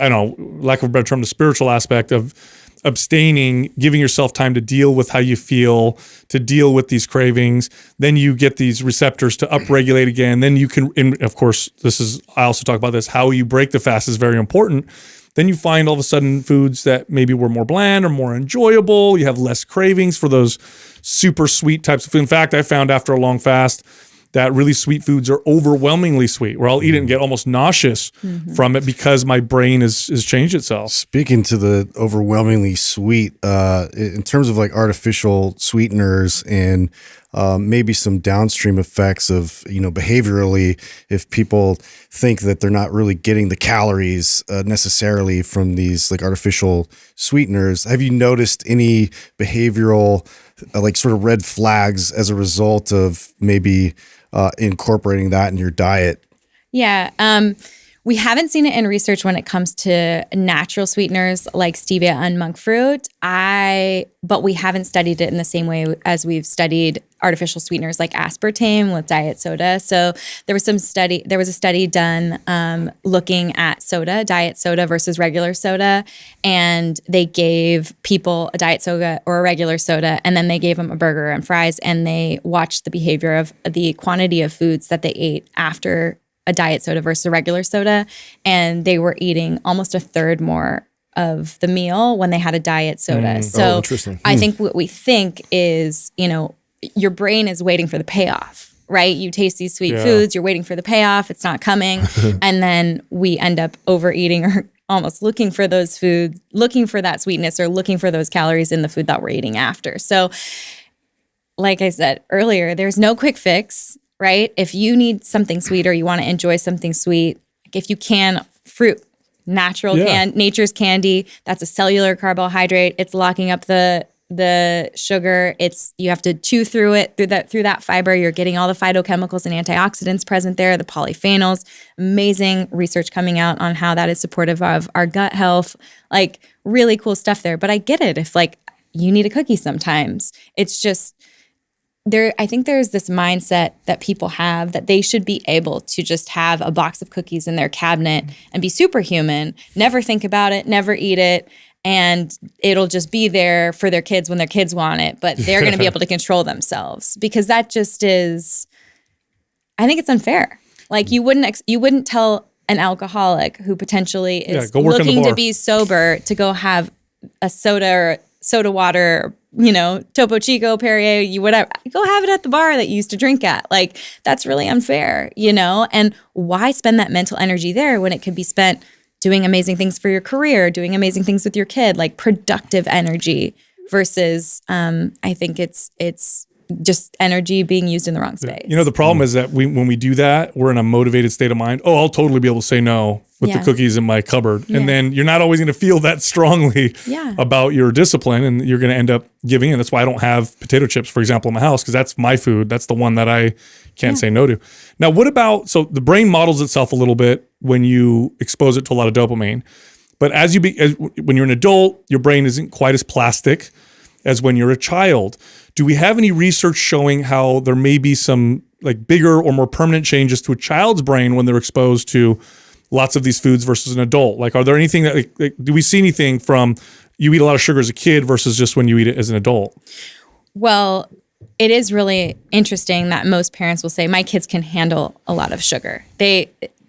don't know, lack of a better term, the spiritual aspect of abstaining, giving yourself time to deal with how you feel, to deal with these cravings. Then you get these receptors to upregulate again. Then you can, and of course, I also talk about this, how you break the fast is very important. Then you find all of a sudden foods that maybe were more bland or more enjoyable. You have less cravings for those super sweet types of food. In fact, I found after a long fast that really sweet foods are overwhelmingly sweet, where I'll eat it and get almost nauseous from it because my brain has changed itself. Speaking to the overwhelmingly sweet, in terms of like artificial sweeteners and maybe some downstream effects of, behaviorally, if people think that they're not really getting the calories necessarily from these like artificial sweeteners, have you noticed any behavioral like sort of red flags as a result of maybe incorporating that in your diet? Yeah. We haven't seen it in research when it comes to natural sweeteners like stevia and monk fruit. But we haven't studied it in the same way as we've studied artificial sweeteners like aspartame with diet soda. So there was a study done looking at soda, diet soda versus regular soda, and they gave people a diet soda or a regular soda, and then they gave them a burger and fries, and they watched the behavior of the quantity of foods that they ate after a diet soda versus a regular soda, and they were eating almost a third more of the meal when they had a diet soda. So interesting. I think what we think is, your brain is waiting for the payoff, right? You taste these sweet foods, you're waiting for the payoff, it's not coming. And then we end up overeating or almost looking for those foods, looking for that sweetness or looking for those calories in the food that we're eating after. So like I said earlier, there's no quick fix, right? If you need something sweet or you want to enjoy something sweet, if you can, fruit, nature's candy, that's a cellular carbohydrate. It's locking up the sugar. You have to chew through it, through that fiber. You're getting all the phytochemicals and antioxidants present there, the polyphenols. Amazing research coming out on how that is supportive of our gut health. Like really cool stuff there. But I get it if like you need a cookie sometimes. It's just I think there's this mindset that people have that they should be able to just have a box of cookies in their cabinet and be superhuman, never think about it, never eat it, and it'll just be there for their kids when their kids want it, but they're going to be able to control themselves, because that just is, I think it's unfair. Like you wouldn't tell an alcoholic who potentially is looking to be sober to go have a soda or soda water, Topo Chico, Perrier, whatever, go have it at the bar that you used to drink at. Like, that's really unfair, And why spend that mental energy there when it could be spent doing amazing things for your career, doing amazing things with your kid, like productive energy versus, I think it's just energy being used in the wrong space. The problem is that when we do that, we're in a motivated state of mind. Oh, I'll totally be able to say no with the cookies in my cupboard. And then you're not always going to feel that strongly about your discipline, and you're going to end up giving in. That's why I don't have potato chips, for example, in my house, because that's my food. That's the one that I can't say no to. Now, what about, so the brain models itself a little bit when you expose it to a lot of dopamine. But when you're an adult, your brain isn't quite as plastic as when you're a child. Do we have any research showing how there may be some like bigger or more permanent changes to a child's brain when they're exposed to lots of these foods versus an adult? Like, are there anything that, do we see anything from you eat a lot of sugar as a kid versus just when you eat it as an adult? Well, it is really interesting that most parents will say, my kids can handle a lot of sugar.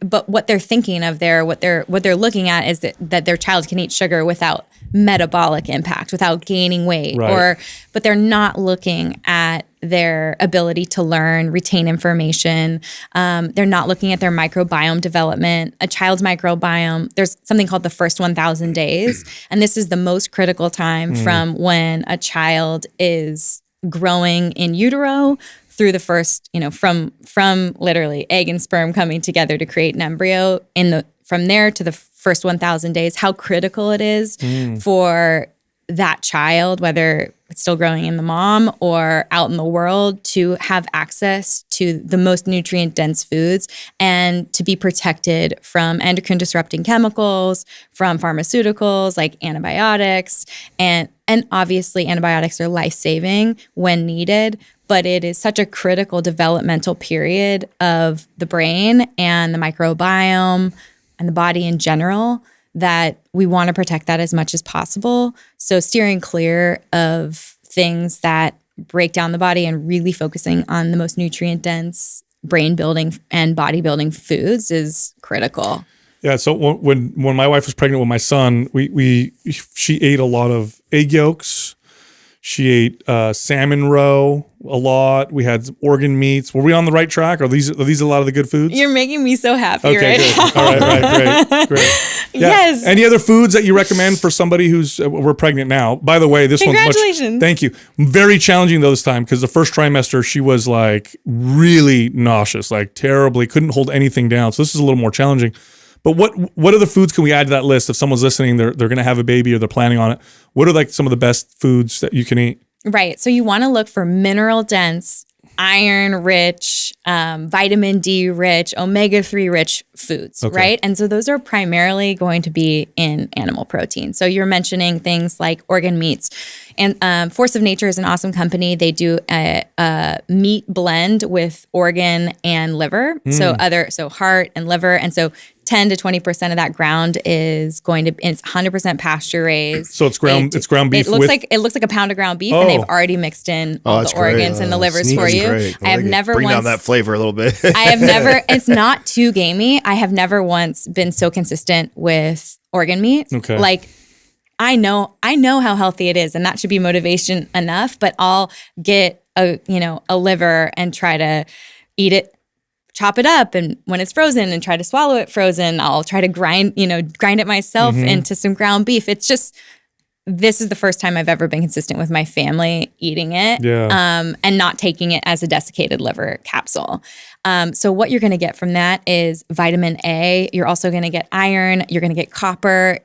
But what they're thinking of there, what they're looking at is that their child can eat sugar without metabolic impact, without gaining weight, but they're not looking at their ability to learn, retain information. They're not looking at their microbiome development. A child's microbiome, there's something called the first 1,000 days. And this is the most critical time from when a child is growing in utero through the first, from literally egg and sperm coming together to create an embryo, from there to the first 1,000 days, how critical it is for that child, whether it's still growing in the mom or out in the world to have access to the most nutrient dense foods and to be protected from endocrine disrupting chemicals, from pharmaceuticals like antibiotics. And obviously antibiotics are life-saving when needed, but it is such a critical developmental period of the brain and the microbiome and the body in general that we want to protect that as much as possible. So steering clear of things that break down the body and really focusing on the most nutrient dense, brain building and body building foods is critical. Yeah. So when my wife was pregnant with my son, she ate a lot of egg yolks. She ate salmon roe a lot. We had organ meats. Were we on the right track? Are these a lot of the good foods? You're making me so happy Okay, right good. now. All right, great. Yeah. Yes. Any other foods that you recommend for somebody who's we're pregnant now? By the way, this one's Congratulations. thank you. Very challenging this time because the first trimester she was like really nauseous, like terribly, couldn't hold anything down. So this is a little more challenging. But what other foods can we add to that list? If someone's listening, they're going to have a baby or they're planning on it. What are like some of the best foods that you can eat? Right. So you want to look for mineral dense, iron rich, vitamin D rich, omega-3 rich foods, Okay. right? And so those are primarily going to be in animal protein. So you're mentioning things like organ meats. And Force of Nature is an awesome company. They do a meat blend with organ and liver. So heart and liver. And so 10 to 20% of that ground is going to, it's 100% pasture raised. So it's ground beef. It looks like a pound of ground beef, and they've already mixed in all the that's great. organs and the livers for That's you. great. I have never Bring once down that flavor a little bit. I have never. It's not too gamey. I have never once been so consistent with organ meat. Okay. Like I know how healthy it is, and that should be motivation enough. But I'll get a liver and try to eat it, chop it up, and when it's frozen and try to swallow it frozen. I'll try to grind it myself into some ground beef. It's just, this is the first time I've ever been consistent with my family eating it, and not taking it as a desiccated liver capsule. So what you're going to get from that is vitamin A. You're also going to get iron. You're going to get copper,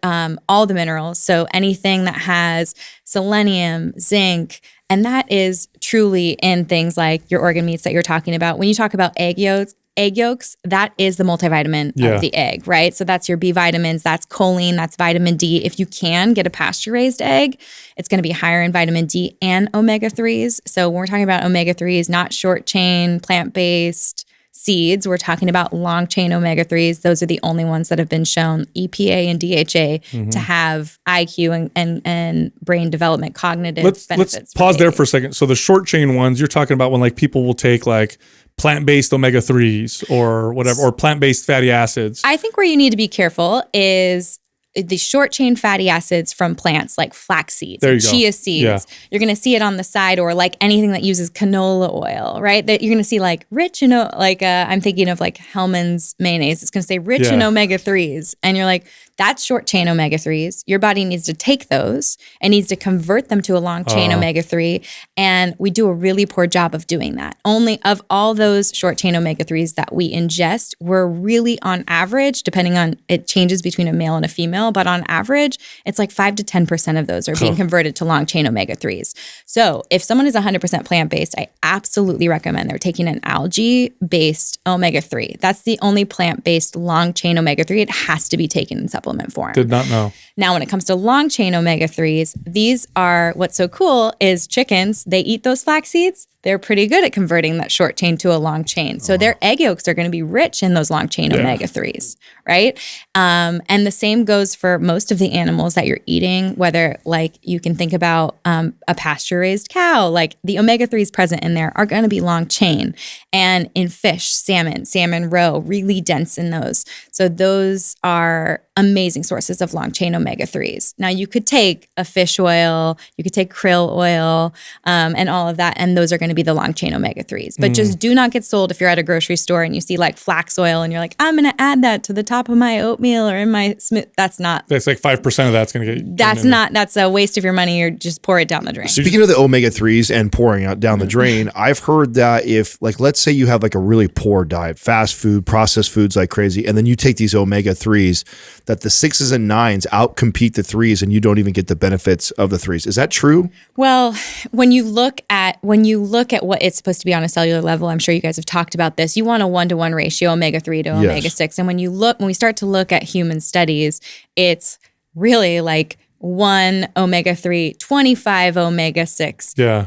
all the minerals. So anything that has selenium, zinc, and that is truly in things like your organ meats that you're talking about. When you talk about egg yolks, that is the multivitamin of the egg, right? So that's your B vitamins, that's choline, that's vitamin D. If you can get a pasture-raised egg, it's going to be higher in vitamin D and omega-3s. So when we're talking about omega-3s, not short-chain, plant-based seeds, we're talking about long-chain omega-3s. Those are the only ones that have been shown, EPA and DHA, to have IQ and brain development, cognitive benefits. Let's pause there for a second. So the short-chain ones, you're talking about when like people will take like plant-based omega-3s or whatever, or plant-based fatty acids. I think where you need to be careful is the short chain fatty acids from plants like flax seeds, There you and go. chia seeds. Yeah. You're going to see it on the side, or like anything that uses canola oil, right? That you're going to see like rich in, I'm thinking of like Hellman's mayonnaise. It's going to say rich in omega-3s. And you're like, that's short chain omega-3s. Your body needs to take those and needs to convert them to a long chain omega-3. And we do a really poor job of doing that. Only of all those short chain omega-3s that we ingest, we're really on average, depending on, it changes between a male and a female, but on average, it's like 5 to 10% of those are being converted to long chain omega-3s. So if someone is 100% plant-based, I absolutely recommend they're taking an algae-based omega-3. That's the only plant-based long chain omega-3. It has to be taken in supplement form. Did not know. Now, when it comes to long chain omega-3s, these are, what's so cool is chickens, they eat those flax seeds. They're pretty good at converting that short chain to a long chain. So their egg yolks are going to be rich in those long chain omega-3s, right? And the same goes for most of the animals that you're eating, whether like you can think about a pasture-raised cow, like the omega-3s present in there are going to be long chain. And in fish, salmon roe, really dense in those. So those are amazing sources of long chain omega-3s. Now you could take a fish oil, you could take krill oil, and all of that, and those are going to to be the long chain omega-3s. But just do not get sold if you're at a grocery store and you see like flax oil and you're like, I'm going to add that to the top of my oatmeal or in my smoothie. That's like 5% of that's going to get. That's a waste of your money. You're just pour it down the drain. Speaking of the omega-3s and pouring out down the drain, I've heard that if, like, let's say you have like a really poor diet, fast food, processed foods like crazy, and then you take these omega-3s, that the 6s and 9s outcompete the 3s and you don't even get the benefits of the 3s. Is that true? Well, when you look at what it's supposed to be on a cellular level, I'm sure you guys have talked about this. You want a 1-to-1 ratio, omega-3 to omega-6. And when we start to look at human studies, it's really like 1 omega-3, 25 omega-6. Yeah.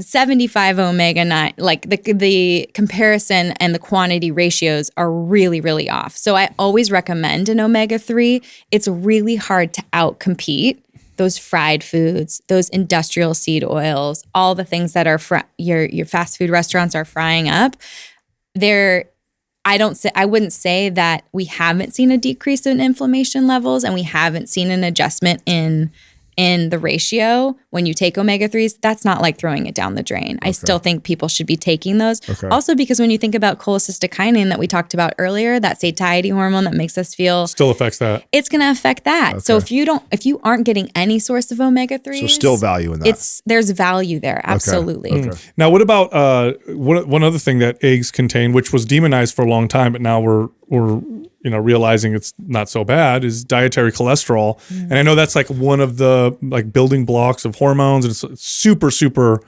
75 omega-9, like the comparison and the quantity ratios are really, really off. So I always recommend an omega-3. It's really hard to outcompete those fried foods, those industrial seed oils, all the things that are your fast food restaurants are frying up. I wouldn't say that we haven't seen a decrease in inflammation levels and we haven't seen an adjustment in the ratio when you take omega-3s. That's not like throwing it down the drain. Okay. I still think people should be taking those. Okay. Also, because when you think about cholecystokinin that we talked about earlier, that satiety hormone that makes us feel still affects that. It's going to affect that. Okay. So if you aren't getting any source of omega-3s, so still value in that. There's value there. Absolutely. Okay. Now, what about one other thing that eggs contain, which was demonized for a long time, but now we're realizing it's not so bad, is dietary cholesterol. And I know that's like one of the like building blocks of hormones, and it's super, super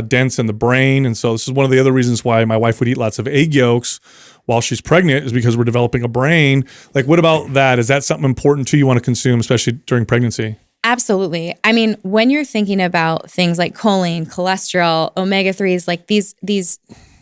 dense in the brain. And so this is one of the other reasons why my wife would eat lots of egg yolks while she's pregnant, is because we're developing a brain. Like, what about that? Is that something important to you want to consume, especially during pregnancy? Absolutely. I mean, when you're thinking about things like choline, cholesterol, omega-3s, like these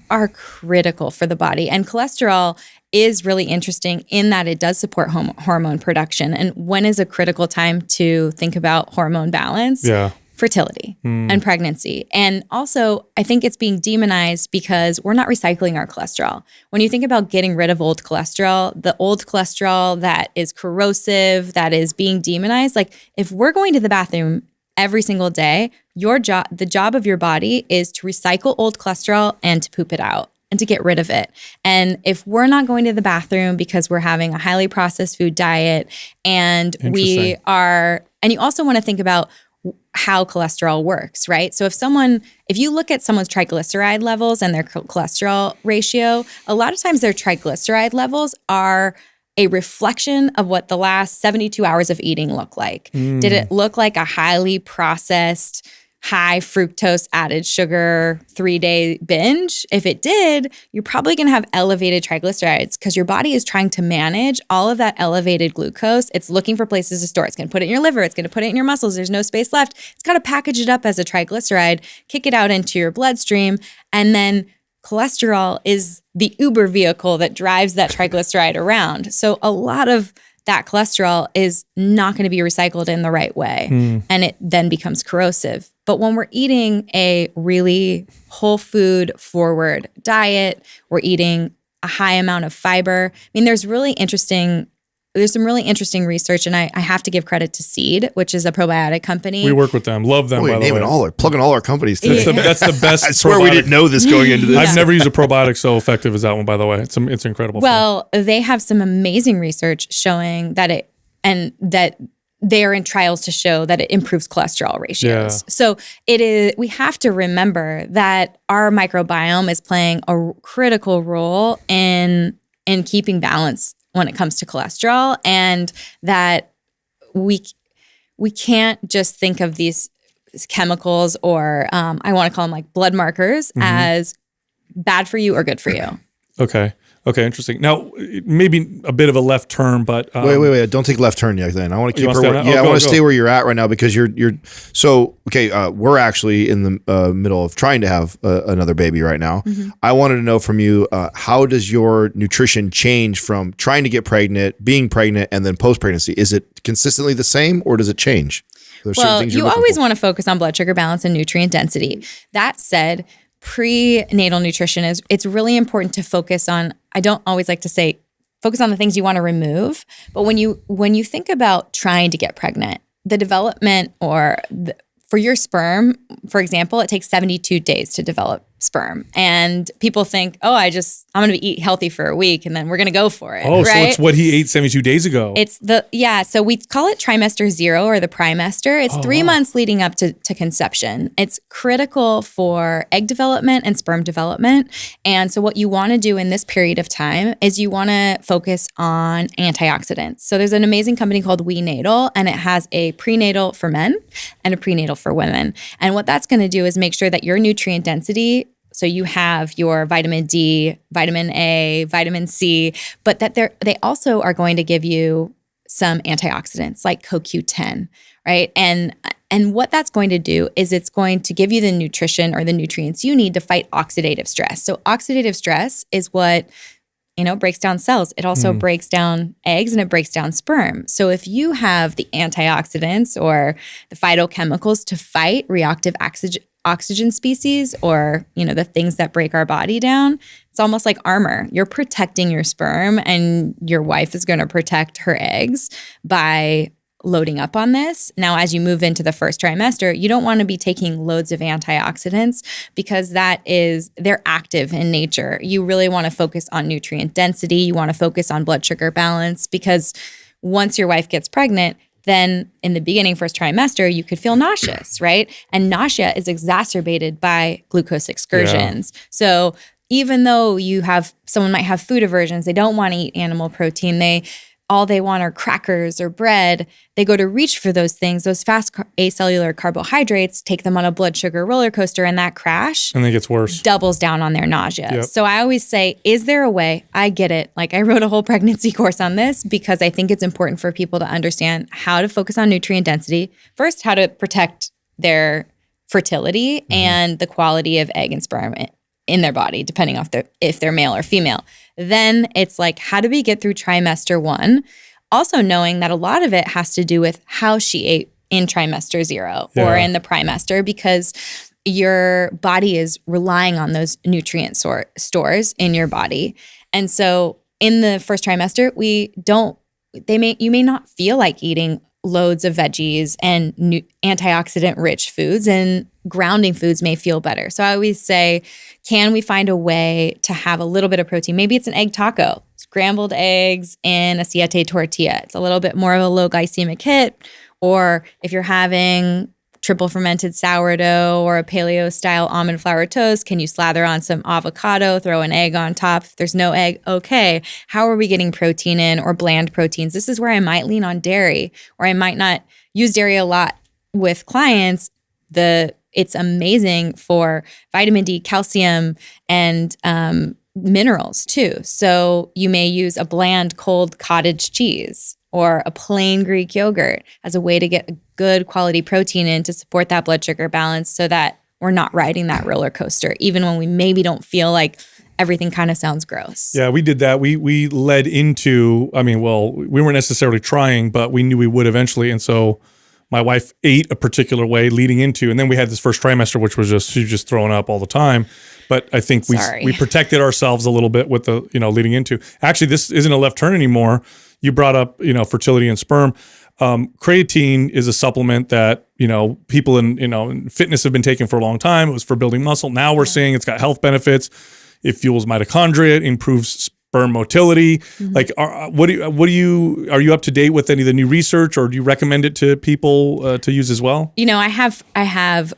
are critical for the body. And cholesterol is really interesting in that it does support hormone production. And when is a critical time to think about hormone balance? Yeah. Fertility and pregnancy. And also, I think it's being demonized because we're not recycling our cholesterol. When you think about getting rid of old cholesterol, the old cholesterol that is corrosive, that is being demonized, like if we're going to the bathroom every single day, the job of your body is to recycle old cholesterol and to poop it out and to get rid of it. And if we're not going to the bathroom because we're having a highly processed food diet and you also want to think about how cholesterol works, right? So if you look at someone's triglyceride levels and their cholesterol ratio, a lot of times their triglyceride levels are a reflection of what the last 72 hours of eating look like. Did it look like a highly processed, high fructose added sugar 3-day binge? If it did, you're probably going to have elevated triglycerides because your body is trying to manage all of that elevated glucose. It's looking for places to store it. It's going to put it in your liver. It's going to put it in your muscles. There's no space left. It's got to package it up as a triglyceride, kick it out into your bloodstream, and then cholesterol is the Uber vehicle that drives that triglyceride around. So a lot of that cholesterol is not going to be recycled in the right way, and it then becomes corrosive. But when we're eating a really whole food forward diet, we're eating a high amount of fiber. I mean, there's some really interesting research, and I have to give credit to Seed, which is a probiotic company. We work with them. Love them, by the way. Plugging all our companies today. That's the best. I swear we didn't know this going into this. I've never used a probiotic so effective as that one, by the way. It's incredible. Well, they have some amazing research showing that they're in trials to show that it improves cholesterol ratios. Yeah. So we have to remember that our microbiome is playing a critical role in keeping balance when it comes to cholesterol, and that we can't just think of these chemicals or I want to call them like blood markers as bad for you or good for you. Okay, interesting. Now, maybe a bit of a left turn, but wait! Don't take left turn yet. Then I want to keep her. I want to stay where you're at right now because you're. So okay, we're actually in the middle of trying to have another baby right now. I wanted to know from you, how does your nutrition change from trying to get pregnant, being pregnant, and then post pregnancy? Is it consistently the same, or does it change? Well, you always want to focus on blood sugar balance and nutrient density. That said, prenatal nutrition it's really important to focus on. I don't always like to say focus on the things you want to remove, but when you think about trying to get pregnant, the development or for your sperm, for example, it takes 72 days to develop sperm. And people think, oh, I'm going to eat healthy for a week and then we're going to go for it. Oh, right? So it's what he ate 72 days ago. So we call it trimester 0 or the primester. It's 3 months leading up to conception. It's critical for egg development and sperm development. And so what you want to do in this period of time is you want to focus on antioxidants. So there's an amazing company called We Natal, and it has a prenatal for men and a prenatal for women. And what that's going to do is make sure that your nutrient density, so you have your vitamin D, vitamin A, vitamin C, but that they also are going to give you some antioxidants like CoQ10, right? And what that's going to do is it's going to give you the nutrition or the nutrients you need to fight oxidative stress. So oxidative stress is what breaks down cells. It also breaks down eggs and it breaks down sperm. So if you have the antioxidants or the phytochemicals to fight reactive oxygen species or, the things that break our body down, it's almost like armor. You're protecting your sperm, and your wife is going to protect her eggs by loading up on this. Now, as you move into the first trimester, you don't want to be taking loads of antioxidants because they're active in nature. You really want to focus on nutrient density. You want to focus on blood sugar balance, because once your wife gets pregnant, then in the beginning, first trimester, you could feel nauseous, right? And nausea is exacerbated by glucose excursions. Yeah. So even though someone might have food aversions, they don't want to eat animal protein, all they want are crackers or bread, they go to reach for those things, those fast acellular carbohydrates, take them on a blood sugar roller coaster, and that crash and then it gets worse. Doubles down on their nausea. Yep. So I always say, is there a way? I get it. Like, I wrote a whole pregnancy course on this because I think it's important for people to understand how to focus on nutrient density. First, how to protect their fertility and the quality of egg and sperm in their body, depending on if they're male or female. Then it's like, how do we get through trimester 1? Also knowing that a lot of it has to do with how she ate in trimester 0 or in the primester, because your body is relying on those nutrient stores in your body. And so in the first trimester, you may not feel like eating loads of veggies and antioxidant rich foods, and grounding foods may feel better. So I always say, can we find a way to have a little bit of protein? Maybe it's an egg taco, scrambled eggs in a satiating tortilla. It's a little bit more of a low glycemic hit. Or if you're having triple fermented sourdough or a paleo style almond flour toast, can you slather on some avocado, throw an egg on top? If there's no egg, okay. How are we getting protein in, or bland proteins? This is where I might lean on dairy, or I might not use dairy a lot with clients. It's amazing for vitamin D, calcium, and minerals too. So you may use a bland cold cottage cheese or a plain Greek yogurt as a way to get a good quality protein in to support that blood sugar balance, so that we're not riding that roller coaster, even when we maybe don't feel like everything kind of sounds gross. Yeah, we did that. We led into, we weren't necessarily trying, but we knew we would eventually. And so my wife ate a particular way leading into, and then we had this first trimester, which was she was just throwing up all the time. But I think we protected ourselves a little bit with the, leading into. Actually, this isn't a left turn anymore. You brought up, fertility and sperm. Creatine is a supplement that, people in fitness have been taking for a long time. It was for building muscle. Now we're seeing it's got health benefits. It fuels mitochondria, improves sperm motility. Like, are you up to date with any of the new research, or do you recommend it to people to use as well? I have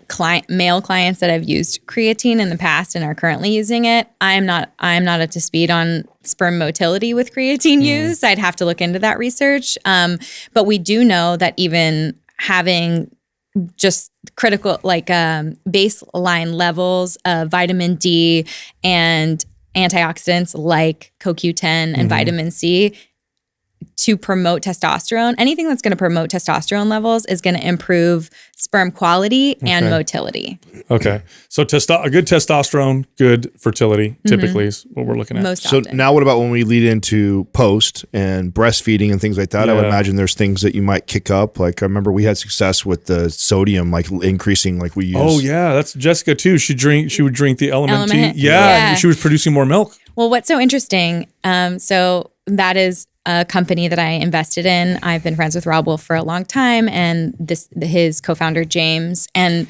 male clients that have used creatine in the past and are currently using it. I'm not up to speed on sperm motility with creatine use. I'd have to look into that research. But we do know that even having just critical, baseline levels of vitamin D and antioxidants like CoQ10 and vitamin C to promote testosterone. Anything that's going to promote testosterone levels is going to improve sperm quality and motility. Okay. So a good testosterone, good fertility typically is what we're looking at. Most so often. Now what about when we lead into post and breastfeeding and things like that? I would imagine there's things that you might kick up. Like, I remember we had success with the sodium, like increasing, like we use. Oh yeah. That's Jessica too. She would drink the element tea. Yeah. She was producing more milk. Well, what's so interesting, so that is a company that I invested in. I've been friends with Rob Wolf for a long time, and his co-founder James, and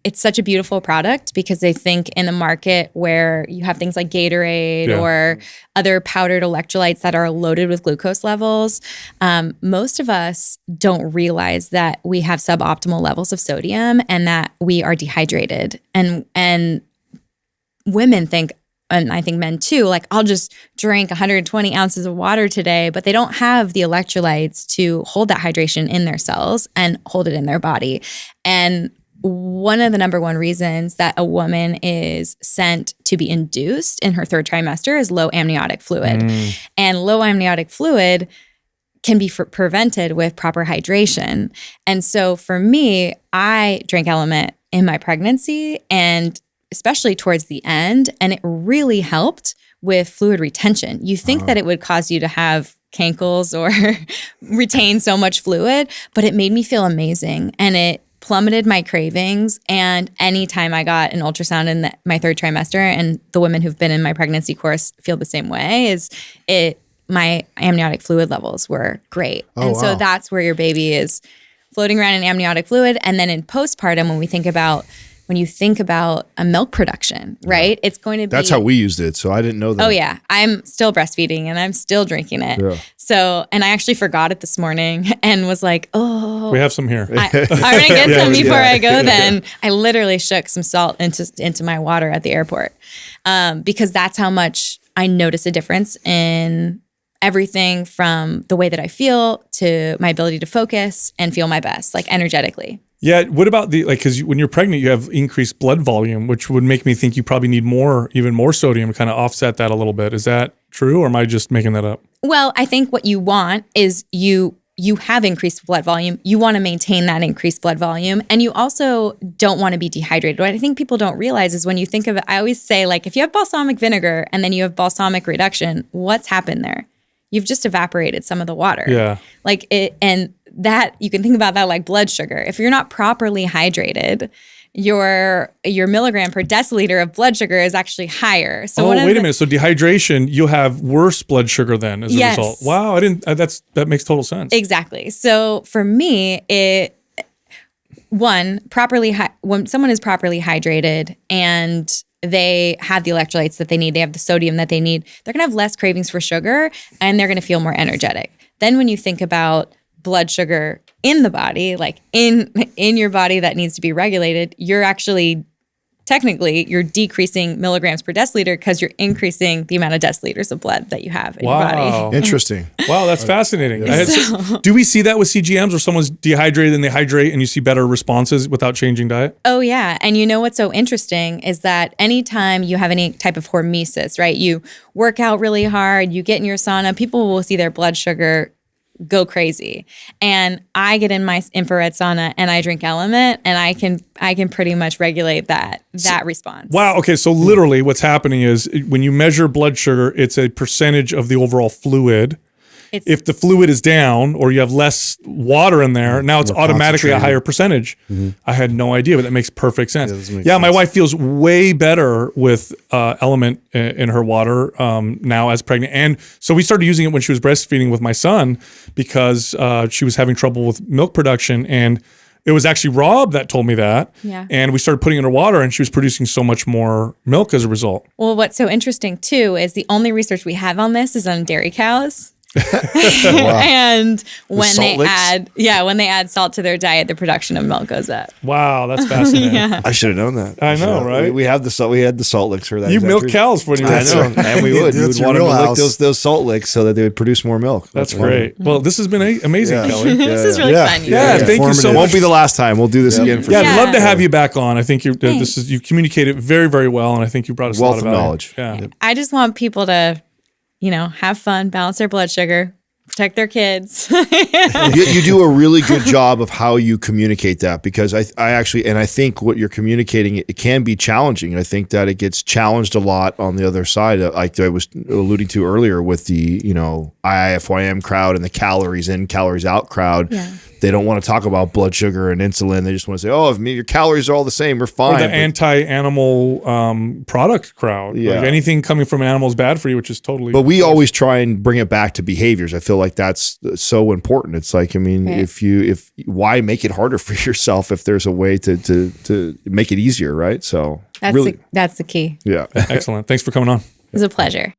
it's such a beautiful product because they think in a market where you have things like Gatorade or other powdered electrolytes that are loaded with glucose levels. Most of us don't realize that we have suboptimal levels of sodium and that we are dehydrated. And women think, and I think men too, like, I'll just drink 120 ounces of water today, but they don't have the electrolytes to hold that hydration in their cells and hold it in their body. And one of the number one reasons that a woman is sent to be induced in her third trimester is low amniotic fluid. And low amniotic fluid can be prevented with proper hydration. And so for me, I drank Element in my pregnancy and especially towards the end, and it really helped with fluid retention. You think that it would cause you to have cankles or retain so much fluid, but it made me feel amazing, and it plummeted my cravings. And anytime I got an ultrasound in my third trimester, and the women who've been in my pregnancy course feel the same way, my amniotic fluid levels were great. So that's where your baby is floating around in amniotic fluid. And then in postpartum, when you think about a milk production, right? It's going to be... That's how we used it, so I didn't know that. Oh, yeah. I'm still breastfeeding, and I'm still drinking it. Yeah. So, and I actually forgot it this morning and was like, oh... We have some here. I'm going to get some before I go then. I literally shook some salt into my water at the airport because that's how much I notice a difference in everything from the way that I feel to my ability to focus and feel my best, like energetically. Yeah. What about because when you're pregnant, you have increased blood volume, which would make me think you probably need even more sodium to kind of offset that a little bit. Is that true, or am I just making that up? Well, I think what you want is you have increased blood volume. You want to maintain that increased blood volume. And you also don't want to be dehydrated. What I think people don't realize is when you think of it, I always say, like, if you have balsamic vinegar and then you have balsamic reduction, what's happened there? You've just evaporated some of the water. Yeah. And that you can think about that like blood sugar. If you're not properly hydrated, your milligram per deciliter of blood sugar is actually higher. So wait a minute. So dehydration, you'll have worse blood suger then as a result. Wow, I didn't. That makes total sense. Exactly. So for me, when someone is properly hydrated and they have the electrolytes that they need, they have the sodium that they need, they're going to have less cravings for sugar and they're going to feel more energetic. Then when you think about blood sugar in the body, like in your body that needs to be regulated, you're actually you're decreasing milligrams per deciliter because you're increasing the amount of deciliters of blood that you have in your body. Interesting. Wow, that's fascinating. Do we see that with CGMs where someone's dehydrated and they hydrate and you see better responses without changing diet? Oh, yeah. And you know what's so interesting is that anytime you have any type of hormesis, right? You work out really hard, you get in your sauna, people will see their blood sugar go crazy. And I get in my infrared sauna and I drink Element, and I can pretty much regulate that response. Wow. Okay. So literally what's happening is when you measure blood sugar, it's a percentage of the overall fluid. If the fluid is down or you have less water in there, now it's automatically a higher percentage. Mm-hmm. I had no idea, but that makes perfect sense. Yeah, my wife feels way better with Element in her water now as pregnant. And so we started using it when she was breastfeeding with my son because she was having trouble with milk production. And it was actually Rob that told me that. Yeah. And we started putting it in her water and she was producing so much more milk as a result. Well, what's so interesting too is the only research we have on this is on dairy cows. And when they add salt to their diet, the production of milk goes up. Wow, that's fascinating. Yeah. I should have known that. I know, right? We have the salt. We had the salt licks for that. You milk cows when you were and we would. You would want them to lick those salt licks so that they would produce more milk. That's great. Well, this has been amazing, Kelly. This is really fun. Yeah, thank you so much. Won't be the last time. We'll do this again. I'd love to have you back on. I think you communicate it very, very well, and I think you brought us a lot of knowledge. Yeah. I just want people to, have fun, balance their blood sugar, protect their kids. You do a really good job of how you communicate that, because I think what you're communicating, it can be challenging. And I think that it gets challenged a lot on the other side, like I was alluding to earlier with the, IIFYM crowd and the calories in, calories out crowd. Yeah. they don't want to talk about blood sugar and insulin. They just want to say, oh, if your calories are all the same, we're fine. Or the But- anti-animal product crowd. Yeah. Like anything coming from an animal is bad for you, which is totally. But we always try and bring it back to behaviors. I feel like that's so important. It's like, I mean, Right. why make it harder for yourself if there's a way to make it easier, right? So That's really, that's the key. yeah. Excellent. Thanks for coming on. It was a pleasure.